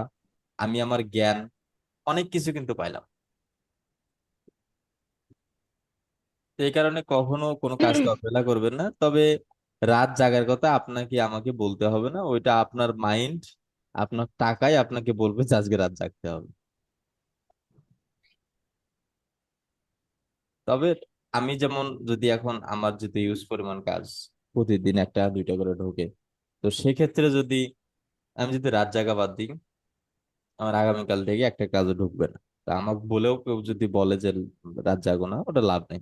আমি আমার জ্ঞান, অনেক কিছু কিন্তু পাইলাম। তো এই কারণে কখনো কোনো কাজকে অবহেলা করবেন না। তবে রাত জাগার কথা আপনাকে আমাকে বলতে হবে না, ওইটা আপনার মাইন্ড, আপনার টাকাই আপনাকে বলবে যে আজকে রাত জাগতে হবে। তবে আমি যেমন, যদি এখন আমার যদি ইউজ পরিমাণ কাজ প্রতিদিন 1-2টা করে ঢোকে, তো সেক্ষেত্রে যদি আমি যদি রাত জাগা বাদ দিই, আমার আগামীকাল থেকে একটা কাজও ঢুকবে না। তা আমাকে বলেও কেউ যদি বলে যে রাত জাগো না, ওটা লাভ নেই।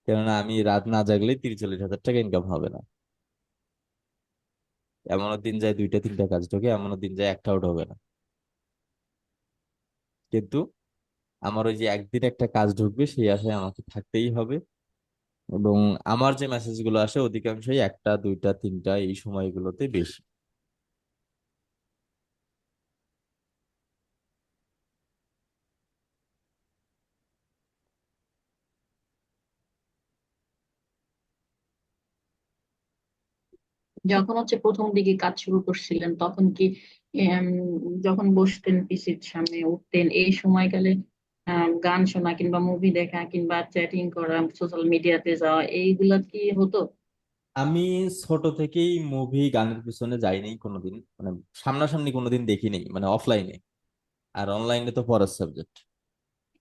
কেননা আমি রাত না জাগলেই 30-40 হাজার টাকা ইনকাম হবে না। এমনও দিন যায় 2টা 3টা কাজ ঢোকে, এমনও দিন যায় একটাও ঢোকে না। কিন্তু আমার ওই যে একদিন একটা কাজ ঢুকবে সেই আশায় আমাকে থাকতেই হবে। এবং আমার যে মেসেজ গুলো আসে অধিকাংশই 1-2-3টা এই সময়গুলোতে বেশি। যখন হচ্ছে প্রথম দিকে কাজ শুরু করছিলেন তখন কি এম, যখন বসতেন পিসির সামনে উঠতেন এই সময়কালে গান শোনা কিংবা মুভি দেখা কিংবা চ্যাটিং করা সোশ্যাল মিডিয়াতে যাওয়া এইগুলা কি হতো? আমি ছোট থেকেই মুভি গানের পিছনে যাইনি কোনোদিন, মানে সামনাসামনি কোনোদিন দেখিনি, মানে অফলাইনে। আর অনলাইনে তো পরের সাবজেক্ট।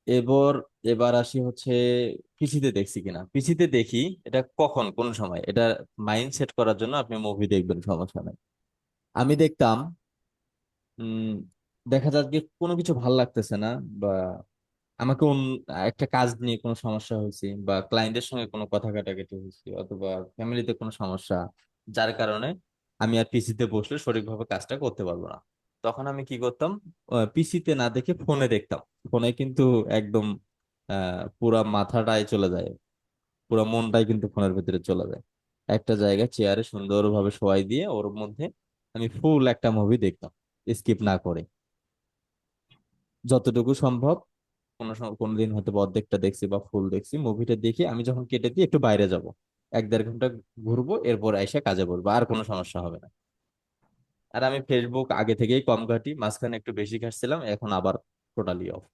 এবার এবার আসি হচ্ছে পিসিতে দেখছি কিনা। পিসিতে দেখি, এটা কখন কোন সময় এটা মাইন্ড সেট করার জন্য আপনি মুভি দেখবেন, সমস্যা নাই। আমি দেখতাম, উম দেখা যাক যে কোনো কিছু ভাল লাগতেছে না, বা আমাকে একটা কাজ নিয়ে কোনো সমস্যা হয়েছে, বা ক্লায়েন্টের সঙ্গে কোনো কথা কাটাকাটি হয়েছে, অথবা ফ্যামিলিতে কোনো সমস্যা, যার কারণে আমি আর পিসিতে বসলে সঠিকভাবে কাজটা করতে পারবো না। তখন আমি কি করতাম, পিসিতে না দেখে ফোনে দেখতাম। ফোনে কিন্তু একদম পুরা মাথাটাই চলে যায়, পুরা মনটাই কিন্তু ফোনের ভিতরে চলে যায়। একটা জায়গায় চেয়ারে সুন্দরভাবে শোয়াই দিয়ে ওর মধ্যে আমি ফুল একটা মুভি দেখতাম, স্কিপ না করে, যতটুকু সম্ভব। কোনোদিন হয়তো বা অর্ধেকটা দেখছি বা ফুল দেখছি। মুভিটা দেখে আমি যখন কেটে দিই একটু বাইরে যাব, 1-1.5 ঘন্টা ঘুরবো, এরপর এসে কাজে বলবো, আর কোনো সমস্যা হবে না। আর আমি ফেসবুক আগে থেকেই কম ঘাঁটি, মাঝখানে একটু বেশি ঘাঁটছিলাম, এখন আবার টোটালি অফ।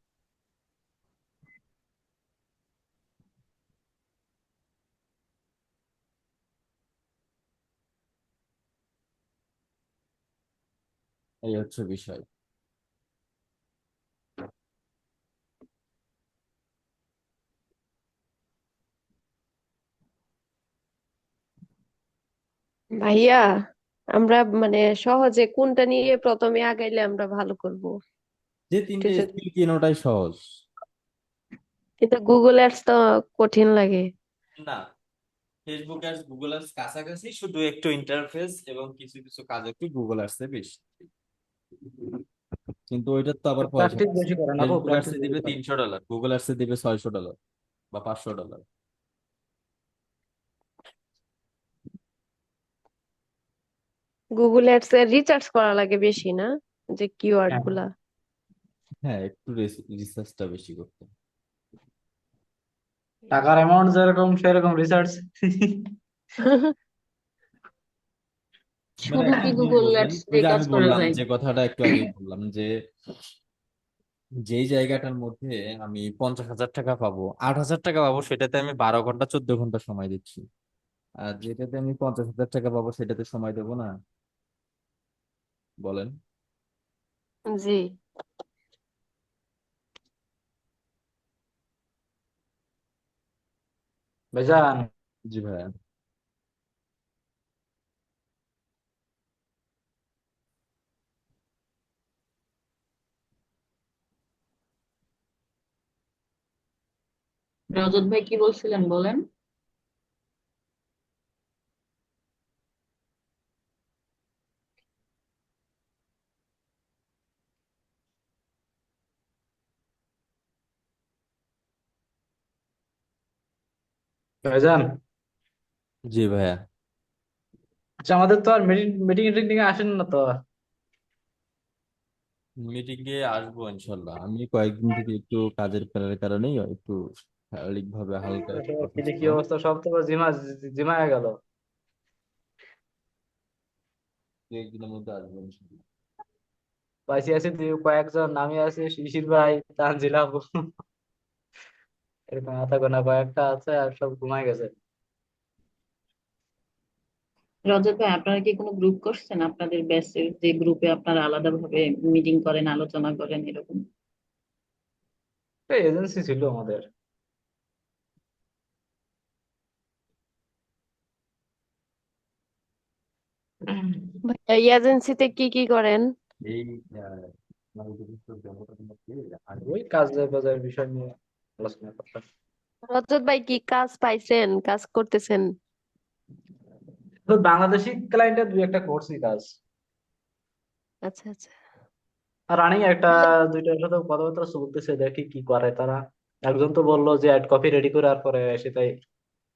এই হচ্ছে বিষয়। ভাইয়া, আমরা মানে সহজে কোনটা নিয়ে প্রথমে আগাইলে আমরা ভালো করব? যে একটু 3টে যদি, স্কিল কেনাটাই সহজ। কিন্তু গুগল অ্যাডস তো কঠিন লাগে। না, ফেসবুক অ্যাডস গুগল অ্যাডস কাছাকাছি, শুধু একটু ইন্টারফেস এবং কিছু কিছু কাজ একটু গুগল অ্যাডসে বেশি। কিন্তু ওইটার তো আবার পয়সা প্র্যাকটিস আছে। বেশি করেন আপু, ফেসবুক প্র্যাকটিস অ্যাডসে বেশি দিবে, করেন। 300 ডলার গুগল অ্যাডসে দিবে, $600 বা $500। হুম। গুগল অ্যাডস এর রিচার্জ করা লাগে বেশি না, যে কিওয়ার্ড হ্যাঁ, গুলা। হ্যাঁ, একটু রিসার্চটা বেশি করতে হবে। টাকার অ্যামাউন্ট যেরকম সেরকম রিসার্চ। মানে শুধু এখন কি কি গুগল বুঝলেন, অ্যাডস ওই দিয়ে যে কাজ আমি করা বললাম যায়? যে কথাটা একটু আগেই বললাম যে যেই জায়গাটার মধ্যে আমি 50,000 টাকা পাবো, 8,000 টাকা পাবো, সেটাতে আমি 12 ঘন্টা 14 ঘন্টা সময় দিচ্ছি। আর যেটাতে আমি 50,000 টাকা পাবো সেটাতে সময় দেবো না, বলেন? জি। ভাইজান, জি ভাইয়া। রজত ভাই কি বলছিলেন বলেন। ভাইজান, জি ভাইয়া। আচ্ছা আমাদের তো আর মিটিং মিটিং টিটিং এ আসেন না তো। মিটিং এ আসবো ইনশাল্লাহ। আমি কয়েকদিন থেকে একটু কাজের প্রেশারের কারণেই একটু শারীরিক ভাবে হালকা একটু কি অসুস্থ। কি অবস্থা, সব তো জিমায় গেল। দু একদিনের মধ্যে আসবো ইনশাল্লাহ। পাইছি আছি কয়েকজন, আমি আছি, শিশির ভাই, তানজিল আপু, এরকম মাথা গোনা কয়েকটা আছে, আর সব ঘুমায় গেছে। রজত ভাই, আপনারা কি কোনো গ্রুপ করছেন আপনাদের ব্যাচের, যে গ্রুপে আপনারা আলাদাভাবে মিটিং করেন, আলোচনা করেন এরকম? এজেন্সি ছিল আমাদের। ভাইয়া, এই এজেন্সিতে কি কি করেন? এই আহ, মানে উপযুক্ত জনতার মধ্যে আগে ওই কাজ বাজার বিষয় নিয়ে আলোচনা করতাম। রজত ভাই, কি কাজ পাইছেন, কাজ করতেছেন? তো বাংলাদেশি ক্লায়েন্টের দুই একটা করছি কাজ। আচ্ছা আচ্ছা। আর রানিং একটা দুইটার সাথে কথাবার্তা চলতেছে, দেখি কি করে তারা। একজন তো বললো যে অ্যাড কপি রেডি করে, আর পরে সেটাই।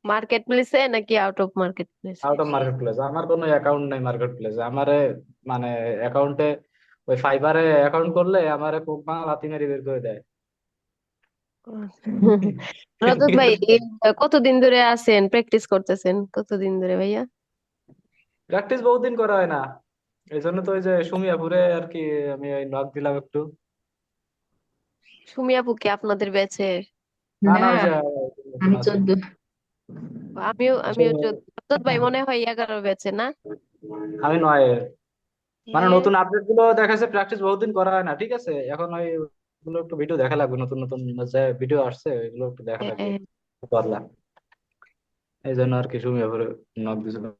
মার্কেট প্লেসে নাকি আউট অফ মার্কেট প্লেসে? আউট অফ মার্কেট প্লেস, আমার কোনো অ্যাকাউন্ট নাই মার্কেট প্লেসে আমারে। মানে অ্যাকাউন্টে, ওই ফাইবারে অ্যাকাউন্ট করলে আমারে কোক মা লাথি মেরে বের করে দেয়। রজত ভাই, কতদিন ধরে আছেন, প্র্যাকটিস করতেছেন কতদিন ধরে ভাইয়া? প্র্যাকটিস বহুদিন করা হয় না, এই জন্য তো ওই যে সুমিয়াপুরে আর কি, আমি ওই নক দিলাম একটু। সুমি আপু কি আপনাদের ব্যাচের? না না, না, ওই যে নতুন আমি আছে। 14। আমিও রজত ভাই মনে হয় 11 ব্যাচে না? আমি নয়, মানে নয়ের। নতুন আপডেট গুলো দেখাচ্ছে, প্র্যাকটিস বহুদিন করা হয় না, ঠিক আছে। এখন ওই গুলো একটু ভিডিও দেখা লাগবে, নতুন নতুন যে ভিডিও আসছে ওইগুলো একটু দেখা লাগবে, হ্যাঁ। পারলাম। এই জন্য আর কি সুমিয়াপুরে নক দিয়েছিলাম।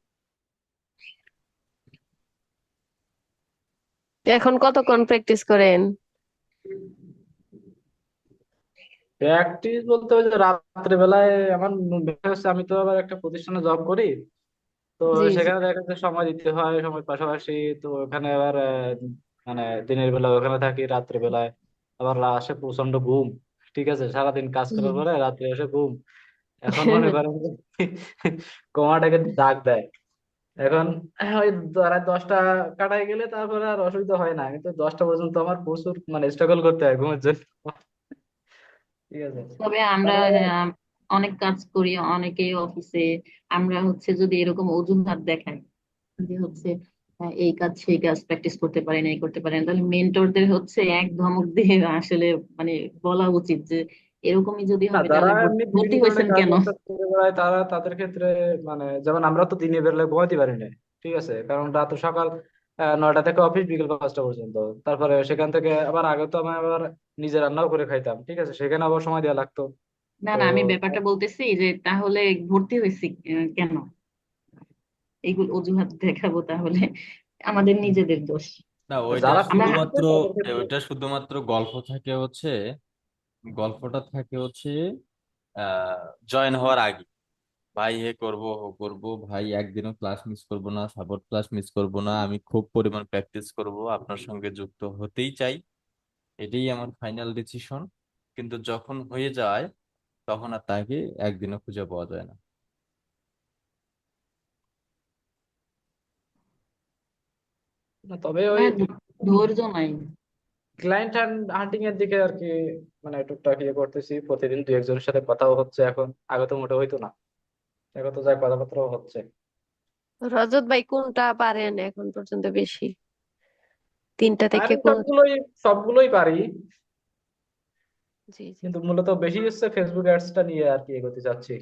এখন কতক্ষণ প্র্যাকটিস করেন? প্র্যাকটিস বলতে ওই যে রাত্রে বেলায় আমার বিষয় হচ্ছে, আমি তো আবার একটা প্রতিষ্ঠানে জব করি। তো জি জি। সেখানে দেখা যাচ্ছে সময় দিতে হয়, সময় পাশাপাশি। তো ওখানে আবার মানে দিনের বেলা ওখানে থাকি, রাত্রে বেলায় আবার আসে প্রচন্ড ঘুম। ঠিক আছে, সারাদিন কাজ করার হুম। পরে রাত্রে এসে ঘুম। এখন মনে করেন যে কোমাটাকে ডাক দেয়। এখন ওই রাত 10টা কাটাই গেলে তারপরে আর অসুবিধা হয় না, কিন্তু 10টা পর্যন্ত আমার প্রচুর মানে স্ট্রাগল করতে হয় ঘুমের জন্য। ঠিক আছে। তবে আমরা তারপরে আহ, অনেক কাজ করি, অনেকেই অফিসে আমরা হচ্ছে যদি এরকম অজুহাত দেখাই যে হচ্ছে এই কাজ সেই কাজ প্র্যাকটিস করতে পারেন, এই করতে পারেন, তাহলে মেন্টরদের হচ্ছে এক ধমক দিয়ে আসলে মানে বলা উচিত যে এরকমই যদি না, হবে যারা তাহলে এমনি ভর্তি বিভিন্ন ধরনের হয়েছেন কাজ কেন? বাজ করে বেড়ায়, তারা তাদের ক্ষেত্রে মানে, যেমন আমরা তো দিনে বেরোলে ঘুমাতে পারি না। ঠিক আছে, কারণ রাত সকাল 9টা থেকে অফিস, বিকেল 5টা পর্যন্ত। তারপরে সেখান থেকে আবার আগে তো আমি আবার নিজে রান্নাও করে খাইতাম, ঠিক আছে, সেখানে আবার সময় দেওয়া লাগতো। না তো না, আমি ব্যাপারটা বলতেছি যে তাহলে ভর্তি হয়েছি কেন, এইগুলো অজুহাত দেখাবো তাহলে আমাদের নিজেদের দোষ। না, ওইটা যারা আমরা ফ্রি থাকে শুধুমাত্র, তাদের ক্ষেত্রে। ওইটা শুধুমাত্র গল্প থাকে হচ্ছে, গল্পটা থাকে হচ্ছে জয়েন হওয়ার আগে। ভাই হে করবো হো করবো ভাই, একদিনও ক্লাস মিস করবো না, সাপোর্ট ক্লাস মিস করবো না, আমি খুব পরিমাণ প্র্যাকটিস করব, আপনার সঙ্গে যুক্ত হতেই চাই, এটাই আমার ফাইনাল ডিসিশন। কিন্তু যখন হয়ে যায় তখন আর তাকে একদিনও খুঁজে পাওয়া যায় না। না, তবে ওই আমার ধৈর্য নাই। ক্লায়েন্ট হান্টিং এর দিকে আর কি, মানে টুকটাক ইয়ে করতেছি প্রতিদিন, দুই একজনের সাথে কথাও হচ্ছে এখন। আগে তো মোটে হইতো না, এখন তো যাই কথাবার্তাও হচ্ছে। রজত ভাই কোনটা পারেন এখন পর্যন্ত বেশি, তিনটা থেকে পারি কোন? সবগুলোই, সবগুলোই পারি, জি জি। কিন্তু মূলত বেশি হচ্ছে ফেসবুক অ্যাডস টা নিয়ে আর কি এগোতে চাচ্ছি।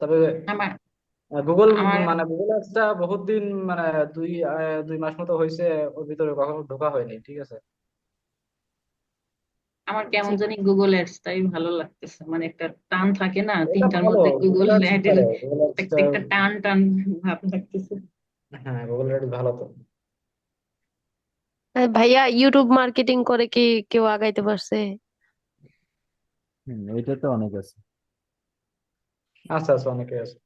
তবে আমার গুগল, আমার মানে গুগল অ্যাডস টা বহুত দিন, মানে দুই মাস মতো হয়েছে, ওর ভিতরে কখনো ঢোকা হয়নি, ঠিক আছে। আমার জি। কেমন জানি গুগল অ্যাডস তাই ভালো লাগতেছে, মানে একটা টান থাকে না এটা তিনটার ভালো, মধ্যে, গুগল গুগল অ্যাডস অ্যাডের ভালো, গুগল অ্যাডস টা। একটা টান টান ভাব লাগতেছে। হ্যাঁ, গুগল অ্যাডস ভালো তো। ভাইয়া ইউটিউব মার্কেটিং করে কি কেউ আগাইতে পারছে? এটাতে অনেক আছে। আচ্ছা আচ্ছা, অনেকে আছে।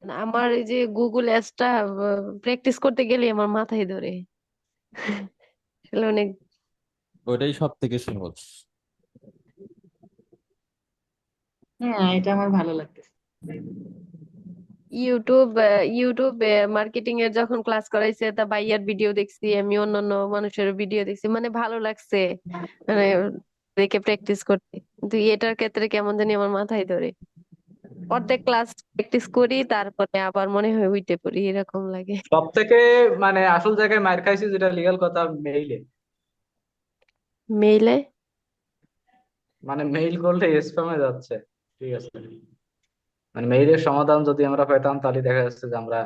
না, আমার এই যে গুগল অ্যাডসটা প্র্যাকটিস করতে গেলে আমার মাথায় ধরে, আসলে অনেক। ওইটাই সব থেকে সহজ। হ্যাঁ, এটা আমার ভালো লাগতেছে। ইউটিউব ইউটিউব মার্কেটিং এর যখন ক্লাস করাইছে, তা ভাইয়ার ভিডিও দেখছি, আমি অন্যান্য মানুষের ভিডিও দেখছি, মানে ভালো লাগছে, মানে দেখে প্র্যাকটিস করতে। কিন্তু এটার ক্ষেত্রে কেমন জানি আমার মাথায় ধরে, অর্ধেক ক্লাস প্র্যাকটিস করি, তারপরে আবার মনে হয় উইটে পড়ি, এরকম লাগে। সব থেকে মানে আসল জায়গায় মার খাইছি, যেটা লিগ্যাল কথা, মেইলে। মেইলে? মানে মেইল করলে স্প্যামে যাচ্ছে, ঠিক আছে। মানে মেইলের সমাধান যদি আমরা পেতাম, তাহলে দেখা যাচ্ছে যে আমরা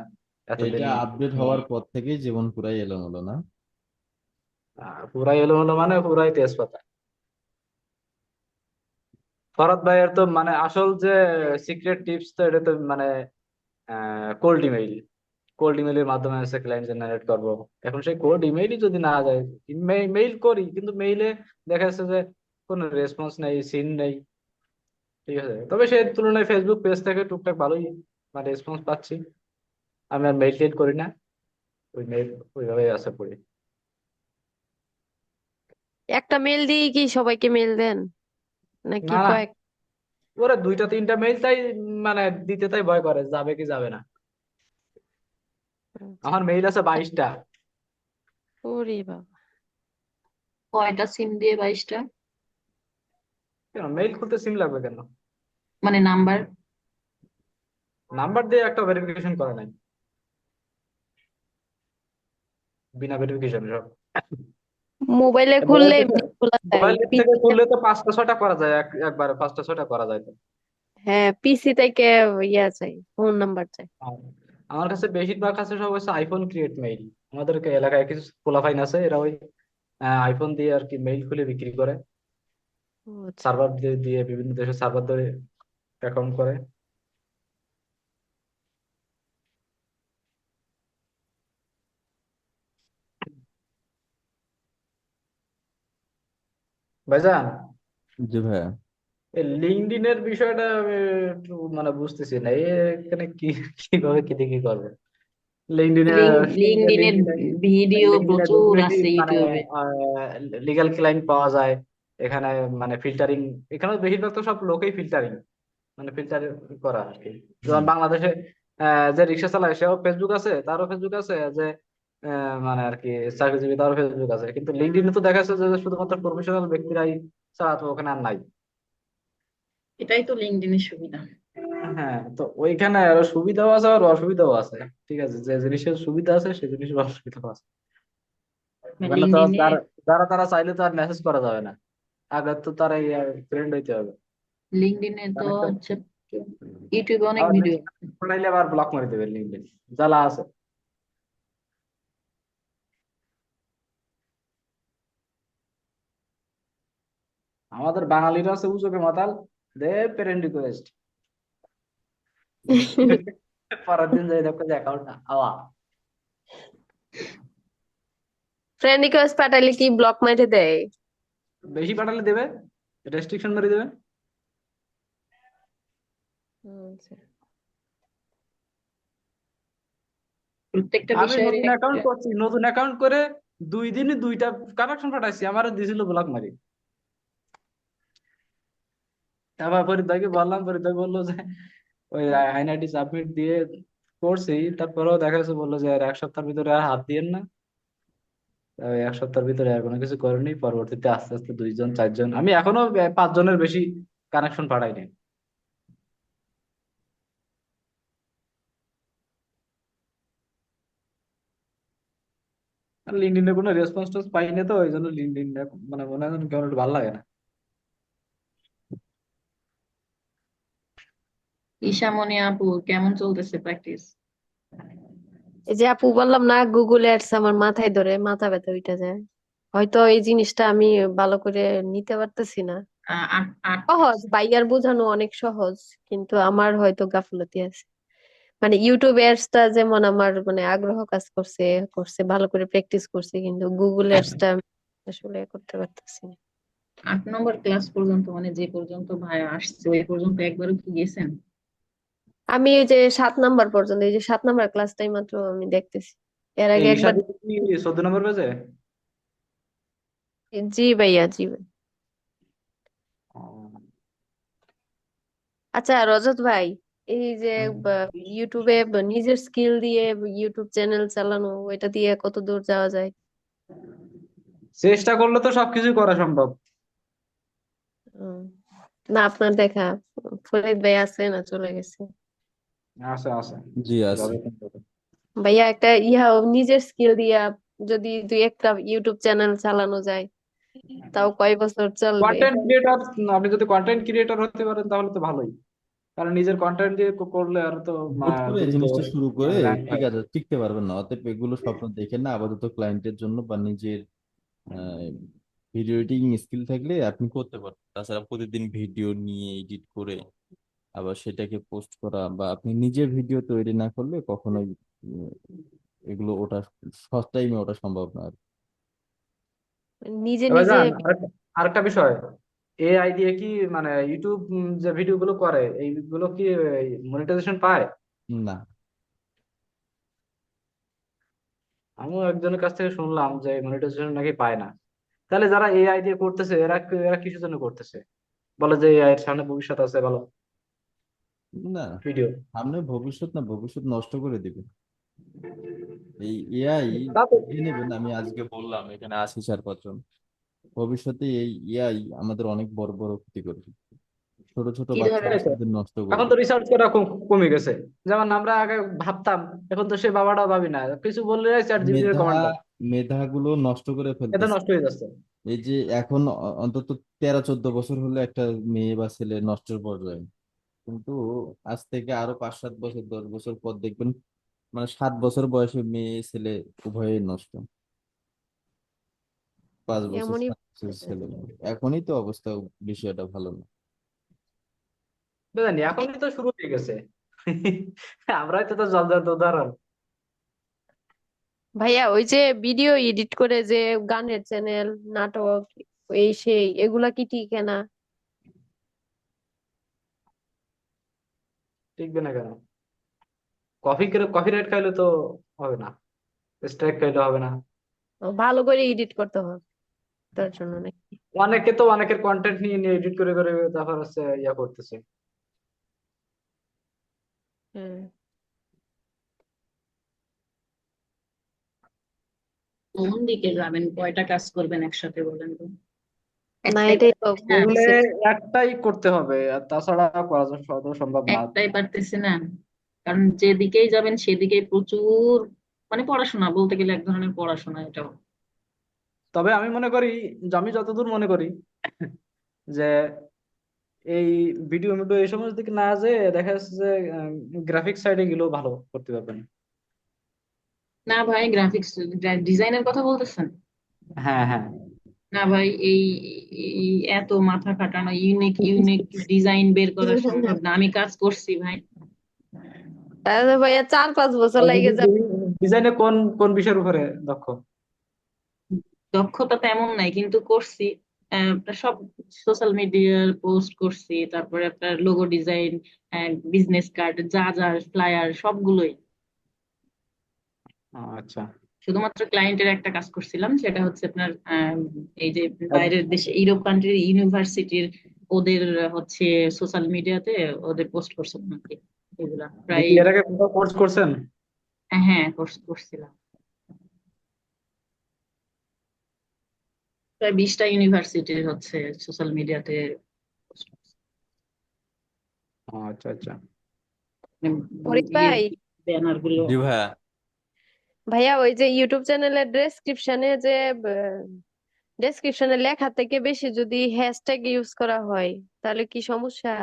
এটা এতদিন আপডেট হওয়ার মানে পর থেকেই জীবন পুরাই এলোমেলো না? পুরাই এলোমেলো, মানে পুরাই তেজপাতা। ফরহাদ ভাইয়ের তো মানে আসল যে সিক্রেট টিপস, তো এটা তো মানে কোল্ড ইমেইল। কোল্ড ইমেইলের মাধ্যমে হচ্ছে ক্লায়েন্ট জেনারেট করবো। এখন সেই কোল্ড ইমেইলই যদি না যায়, মেইল করি কিন্তু মেইলে দেখা যাচ্ছে যে কোনো রেসপন্স নেই, সিন নেই, ঠিক আছে। তবে সেই তুলনায় ফেসবুক পেজ থেকে টুকটাক ভালোই মানে রেসপন্স পাচ্ছি। আমি আর মেইল টেল করি না, ওই মেইল ওইভাবে আছে পড়ি। একটা মেল দিয়ে কি সবাইকে মেল দেন, নাকি না না, কয়েক? ওরা দুইটা তিনটা মেইল তাই, মানে দিতে তাই ভয় করে, যাবে কি যাবে না। আচ্ছা। আমার মেইল আছে 22টা। ওরে বাবা। কয়টা সিম দিয়ে 22টা? কেন মেইল খুলতে সিম লাগবে কেন? মানে নাম্বার? নাম্বার দিয়ে একটা ভেরিফিকেশন করা নাই, বিনা ভেরিফিকেশন সব। মোবাইলে মোবাইল খুললে থেকে, এমনি খোলা যায়, মোবাইল থেকে পিসিতে? খুললে তো 5টা 6টা করা যায়, একবারে 5টা 6টা করা যায় তো। হ্যাঁ, পিসি থেকে ইয়া চাই, ফোন নাম্বার চাই। আর আমার কাছে বেশিরভাগ কাছে সব হচ্ছে আইফোন ক্রিয়েট মেইল। আমাদের এলাকায় কিছু পোলাপাইন আছে, এরা ওই আইফোন দিয়ে আর কি মেইল খুলে বিক্রি করে, ও আচ্ছা। সার্ভার দিয়ে দিয়ে বিভিন্ন দেশের সার্ভার ধরে অ্যাকাউন্ট করে। ভাইজান, জি ভাইয়া। এই লিঙ্কডইন এর বিষয়টা আমি একটু মানে বুঝতেছি না, এখানে কি কিভাবে কি দেখি করবে। লিঙ্কডইনে লিঙ্কডইনের লিঙ্কডইনে ভিডিও লিঙ্কডইনে প্রচুর ঢুকলে কি আছে মানে ইউটিউবে। লিগ্যাল ক্লায়েন্ট পাওয়া যায় এখানে? মানে ফিল্টারিং, এখানে বেশিরভাগ তো সব লোকেই ফিল্টারিং, মানে ফিল্টার করা আর কি। যেমন হুম। বাংলাদেশে যে রিক্সা চালায় সেও ফেসবুক আছে, তারও ফেসবুক আছে, যে মানে আর কি চাকরিজীবী তারও ফেসবুক আছে। কিন্তু লিঙ্কডইনে তো দেখা যাচ্ছে যে শুধুমাত্র প্রফেশনাল ব্যক্তিরাই ছাড়া তো ওখানে আর নাই। এটাই তো লিঙ্কডইনের সুবিধা। হ্যাঁ, তো ওইখানে আরো সুবিধাও আছে আর অসুবিধাও আছে, ঠিক আছে। যে জিনিসের সুবিধা আছে সেই জিনিসের অসুবিধাও আছে। ওখানে তো লিঙ্কডইনে যারা যারা তারা চাইলে তো আর মেসেজ করা যাবে না, আগে তো তারা ফ্রেন্ড হইতে হবে। লিঙ্কডইনে তো কানেক্ট, হচ্ছে ইউটিউবে অনেক আবার ভিডিও। বেশি পড়াইলে আবার ব্লক মারি দেবে লিঙ্কডইন, জ্বালা আছে। আমাদের বাঙালিরা আছে উচোকে মাতাল, দে ফ্রেন্ড রিকোয়েস্ট, পরের দিন যাই দেখো যে অ্যাকাউন্ট আওয়া। ফ্রেন্ড রিকোয়েস্ট পাঠাইলে কি ব্লক মাইরে দেয়? বেশি পাঠালে দেবে, রেস্ট্রিকশন মেরে দেবে। আচ্ছা। প্রত্যেকটা আমি বিষয়ের নতুন একটা। অ্যাকাউন্ট করছি, নতুন অ্যাকাউন্ট করে 2 দিনে 2টা কানেকশন পাঠাইছি, আমারও দিছিল ব্লক মারি। তারপর ফরিদ ভাইকে বললাম, ফরিদ ভাই বললো যে ওই আইনআইডি সাবমিট দিয়ে করছি, তারপরেও দেখা যাচ্ছে বললো যে আর 1 সপ্তাহের ভিতরে আর হাত দিয়েন না। তাই 1 সপ্তাহের ভিতরে আর কোনো কিছু করেনি, পরবর্তীতে আস্তে আস্তে 2 জন 4 জন, আমি এখনো 5 জনের বেশি কানেকশন পাঠাইনি। আর লিঙ্কডইনে কোনো রেসপন্স টেন্স পাইনি, তো ওই জন্য লিঙ্কডইন মানে মনে হয় যেন কেমন একটু ভালো লাগে না। ঈশামণি আপু, কেমন চলতেছে প্র্যাকটিস? এই যে আপু বললাম না, গুগল অ্যাডস আমার মাথায় ধরে মাথা ব্যথা উঠে যায়। হয়তো এই জিনিসটা আমি ভালো করে নিতে পারতেছি না। আট আট সহজ, ভাইয়ার বোঝানো অনেক সহজ, কিন্তু আমার হয়তো গাফলতি আছে। মানে ইউটিউব অ্যাডসটা যেমন আমার মানে আগ্রহ কাজ করছে করছে ভালো করে প্র্যাকটিস করছে, কিন্তু গুগল অ্যাডসটা আসলে করতে পারতেছি না। 8 নম্বর ক্লাস পর্যন্ত, মানে যে পর্যন্ত ভাই আসছে ওই পর্যন্ত একবারও কি গেছেন? আমি এই যে 7 নাম্বার পর্যন্ত, এই যে 7 নাম্বার ক্লাসটাই মাত্র আমি দেখতেছি। এর আগে এই একবার সাথে কি 14 নম্বর পেজে? জি ভাইয়া, জি ভাই। আচ্ছা রজত ভাই, এই যে ইউটিউবে নিজের স্কিল দিয়ে ইউটিউব চ্যানেল চালানো, এটা দিয়ে কত দূর যাওয়া যায়? চেষ্টা করলে তো সবকিছু করা সম্ভব। উম, না আপনার দেখা ফরিদ ভাই আছে না চলে গেছে? আছে আছে, জি আছে। যাবে। ভাইয়া একটা নিজের স্কিল দিয়া যদি 2-1টা ইউটিউব চ্যানেল চালানো যায়, তাও কয় বছর চলবে? কন্টেন্ট ক্রিয়েটর, আপনি যদি কন্টেন্ট ক্রিয়েটর হতে পারেন তাহলে তো ভালোই, কারণ নিজের কন্টেন্ট দিয়ে করলে আর তো হুট করে এই দ্রুত জিনিসটা শুরু করে rank ঠিক হয়। আছে টিকতে পারবেন না, অতএব এগুলো স্বপ্ন দেখেন না। আপাতত ক্লায়েন্টের জন্য বা নিজের ভিডিও এডিটিং স্কিল থাকলে আপনি করতে পারবেন। তাছাড়া প্রতিদিন ভিডিও নিয়ে এডিট করে আবার সেটাকে পোস্ট করা, বা আপনি নিজের ভিডিও তৈরি না করলে কখনোই উম, এগুলো ওটা ফার্স্ট টাইমে ওটা সম্ভব না আর কি। নিজে এবার নিজে জান আরেকটা বিষয়, এআই দিয়ে কি মানে ইউটিউব যে ভিডিও গুলো করে এইগুলো কি মনিটাইজেশন পায়? না। আমিও একজনের কাছ থেকে শুনলাম যে মনিটাইজেশন নাকি পায় না। তাহলে যারা এআই দিয়ে করতেছে এরা এরা কিসের জন্য করতেছে? বলে যে এআই এর সামনে ভবিষ্যৎ আছে ভালো না, ভিডিও। সামনে ভবিষ্যৎ না, ভবিষ্যৎ নষ্ট করে দিবে এই এআই। তা তো বুঝে নেবেন, আমি আজকে বললাম এখানে আছি 4-5 জন, ভবিষ্যতে এই এআই আমাদের অনেক বড় বড় ক্ষতি করবে, ছোট ছোট কি বাচ্চা এটাই ধরনের? তো। বাচ্চাদের নষ্ট এখন করবে। তো রিসার্চ করা কমে গেছে। যেমন আমরা আগে ভাবতাম, এখন তো সে বাবাটাও ভাবি না, কিছু বললে চ্যাট জিপিটি মেধা কমান্ড দাও, মেধাগুলো নষ্ট করে এটা ফেলতেছে। নষ্ট হয়ে যাচ্ছে। এই যে এখন অন্তত 13-14 বছর হলে একটা মেয়ে বা ছেলে নষ্টের পর্যায়ে, কিন্তু আজ থেকে আরো 5-7 বছর 10 বছর পর দেখবেন মানে 7 বছর বয়সে মেয়ে ছেলে উভয়ই নষ্ট। 5 বছর এমনই 7 বছর ছেলে এখনই তো অবস্থা, বিষয়টা ভালো না। বুঝলেন, এখনই তো শুরু হয়ে গেছে। আমরাই তো তার জলজান্ত উদাহরণ। ভাইয়া, ওই যে ভিডিও এডিট করে যে গানের চ্যানেল, নাটক, এই সেই এগুলা কি ঠিক না? টিকবে না কেন? কফি কপিরাইট খাইলে তো হবে না, স্ট্রাইক খাইলে হবে না। ভালো করে এডিট করতে হবে তার জন্য নাকি? অনেকে তো অনেকের কন্টেন্ট নিয়ে নিয়ে এডিট করে করে তারপর হচ্ছে ইয়া করতেছে। হ্যাঁ। কোন দিকে যাবেন? কয়টা কাজ করবেন একসাথে বলেন তো? না, একটাই এটাই তো পারতেছি না। এগুলো বলতেছি। একটাই করতে হবে, আর তাছাড়া করা সম্ভব না। একটাই পারতেছি না, কারণ যেদিকেই যাবেন সেদিকেই প্রচুর, মানে পড়াশোনা বলতে গেলে এক ধরনের পড়াশোনা এটাও। তবে আমি মনে করি, যে আমি যতদূর মনে করি যে এই ভিডিও মিডিও এই সমস্ত দিকে না যে দেখা যাচ্ছে যে গ্রাফিক সাইডে গেলেও ভালো করতে পারবেন। না ভাই, গ্রাফিক্স ডিজাইনের কথা বলতেছেন? হ্যাঁ হ্যাঁ। না ভাই, এই এত মাথা খাটানো, ইউনিক ইউনিক ডিজাইন বের করা সম্ভব না। আমি কাজ করছি ভাই। তাহলে ভাইয়া 4-5 বছর লাগে যাবে। ডিজাইনে কোন কোন বিষয়ের উপরে দক্ষ? দক্ষতা তেমন নাই, কিন্তু করছি। আপনার সব সোশ্যাল মিডিয়ার পোস্ট করছি, তারপরে আপনার লোগো ডিজাইন, বিজনেস কার্ড, যা যা ফ্লায়ার সবগুলোই। আচ্ছা। শুধুমাত্র ক্লায়েন্টের একটা কাজ করছিলাম, সেটা হচ্ছে আপনার এই যে বাইরের দেশে ইউরোপ কান্ট্রির ইউনিভার্সিটির ওদের হচ্ছে সোশ্যাল মিডিয়াতে ওদের পোস্ট করছিলাম আর কি। এগুলা আপনি প্রায়। কি এর আগে কোথাও কোর্স করছেন? হ্যাঁ, কোর্স করছিলাম। প্রায় 20টা ইউনিভার্সিটির হচ্ছে সোশ্যাল মিডিয়াতে ও, আচ্ছা আচ্ছা। ফরিদ ইয়ে ভাই, ব্যানার গুলো। জি ভাইয়া। ভাইয়া ওই যে ইউটিউব চ্যানেলের ডেসক্রিপশনে যে ডেসক্রিপশনে লেখা থেকে বেশি যদি হ্যাশট্যাগ ইউজ করা হয় তাহলে কি সমস্যা?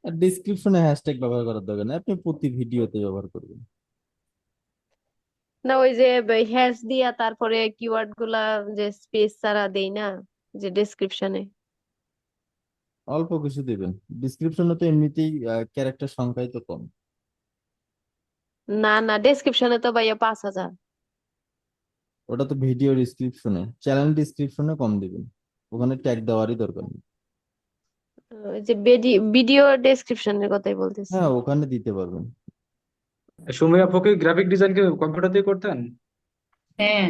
আর ডিসক্রিপশনে হ্যাশট্যাগ ব্যবহার করার দরকার নেই, আপনি প্রতি ভিডিওতে ব্যবহার করবেন। না ওই যে হ্যাশ দিয়া তারপরে কিওয়ার্ড গুলা যে স্পেস ছাড়া দেই না, যে ডেসক্রিপশনে। অল্প কিছু দিবেন, ডিসক্রিপশনে তো এমনিতেই ক্যারেক্টার সংখ্যাই তো কম। না না, ডেসক্রিপশনে তো ভাইয়া 5,000। ওটা তো ভিডিও ডিসক্রিপশনে, চ্যানেল ডিসক্রিপশনে কম দিবেন, ওখানে ট্যাগ দেওয়ারই দরকার নেই। ওই যে ভিডিও ডেসক্রিপশনের কথাই বলতেছি। হ্যাঁ, ওখানে দিতে পারবেন। সুমি আপু কি গ্রাফিক ডিজাইন কি কম্পিউটার দিয়ে করতেন? হ্যাঁ,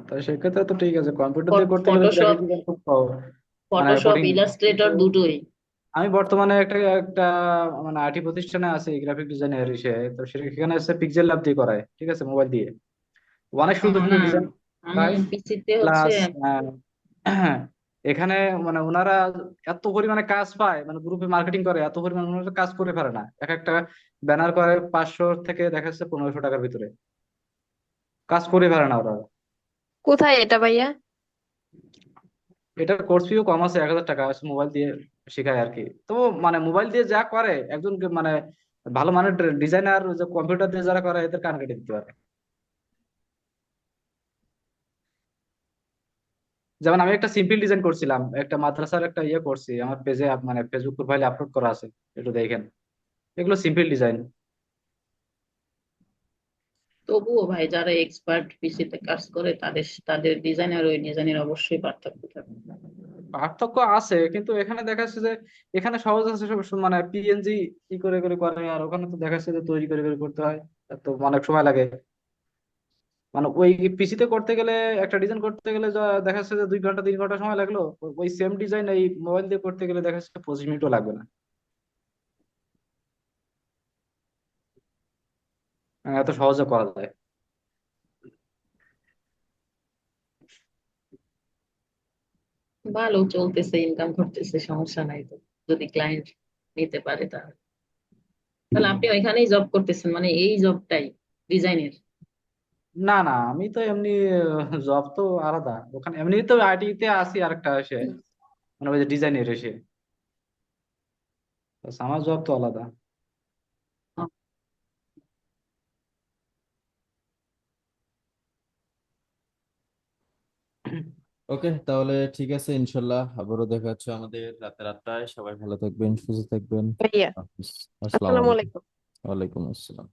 তাই সেক্ষেত্রে তো ঠিক আছে, কম্পিউটার দিয়ে করতে গেলে ফটোশপ গ্রাফিক ডিজাইন খুব সহজ, মানে ফটোশপ কঠিন। কিন্তু ইলাস্ট্রেটর দুটোই। আমি বর্তমানে একটা একটা মানে আইটি প্রতিষ্ঠানে আছি গ্রাফিক ডিজাইনের ইসে, তো সেখানে হচ্ছে পিক্সেল ল্যাব দিয়ে করায়, ঠিক আছে, মোবাইল দিয়ে অনেক সুন্দর না, সুন্দর ডিজাইন আমি হয়। পিসিতে হচ্ছে। প্লাস এখানে মানে ওনারা এত পরিমাণে কাজ পায়, মানে গ্রুপে মার্কেটিং করে, এত পরিমাণে ওনারা কাজ করে পারে না, এক একটা ব্যানার করে 500 থেকে দেখা যাচ্ছে 1500 টাকার ভিতরে, কাজ করে পারে না ওরা। কোথায় এটা ভাইয়া? এটার কোর্স ফিও কম আছে, 1000 টাকা আছে, মোবাইল দিয়ে শেখায় আর কি। তো মানে মোবাইল দিয়ে যা করে একজন মানে ভালো মানের ডিজাইনার, যে কম্পিউটার দিয়ে যারা করে এদের কান কেটে দিতে পারে। যেমন আমি একটা সিম্পল ডিজাইন করছিলাম, একটা মাদ্রাসার একটা ইয়ে করছি, আমার পেজে মানে ফেসবুক প্রোফাইলে আপলোড করা আছে, একটু দেখেন, এগুলো সিম্পল ডিজাইন। তবুও ভাই, যারা এক্সপার্ট পিসিতে কাজ করে তাদের তাদের ডিজাইন আর ওই ডিজাইনের অবশ্যই পার্থক্য থাকে। পার্থক্য আছে, কিন্তু এখানে দেখা যাচ্ছে যে এখানে সহজ আছে মানে পিএনজি কি করে করে করে, আর ওখানে তো দেখা যাচ্ছে যে তৈরি করে করে করতে হয়, তো অনেক সময় লাগে। মানে ওই পিসিতে করতে গেলে, একটা ডিজাইন করতে গেলে যা দেখা যাচ্ছে যে 2 ঘন্টা 3 ঘন্টা সময় লাগলো, ওই সেম ডিজাইন এই মোবাইল দিয়ে করতে গেলে দেখা যাচ্ছে 25 মিনিটও লাগবে না। এত সহজে করা যায়। ভালো চলতেছে, ইনকাম করতেছে, সমস্যা নাই তো। যদি ক্লায়েন্ট নিতে পারে তাহলে তাহলে আপনি ওইখানেই জব করতেছেন, মানে এই জবটাই ডিজাইনের। না না, আমি তো এমনি জব তো আলাদা, ওখানে এমনি তো আইটি তে আসি আরেকটা এসে, মানে ওই যে ডিজাইনের এসে, বাস আমার জব তো আলাদা। ওকে, তাহলে ঠিক আছে, ইনশাল্লাহ আবারও দেখা হচ্ছে আমাদের রাতের 8টায়। সবাই ভালো থাকবেন, সুস্থ থাকবেন। ভাইয়া, হাফিজ। আসসালামু আসসালামু আলাইকুম। আলাইকুম। ওয়ালাইকুম আসসালাম।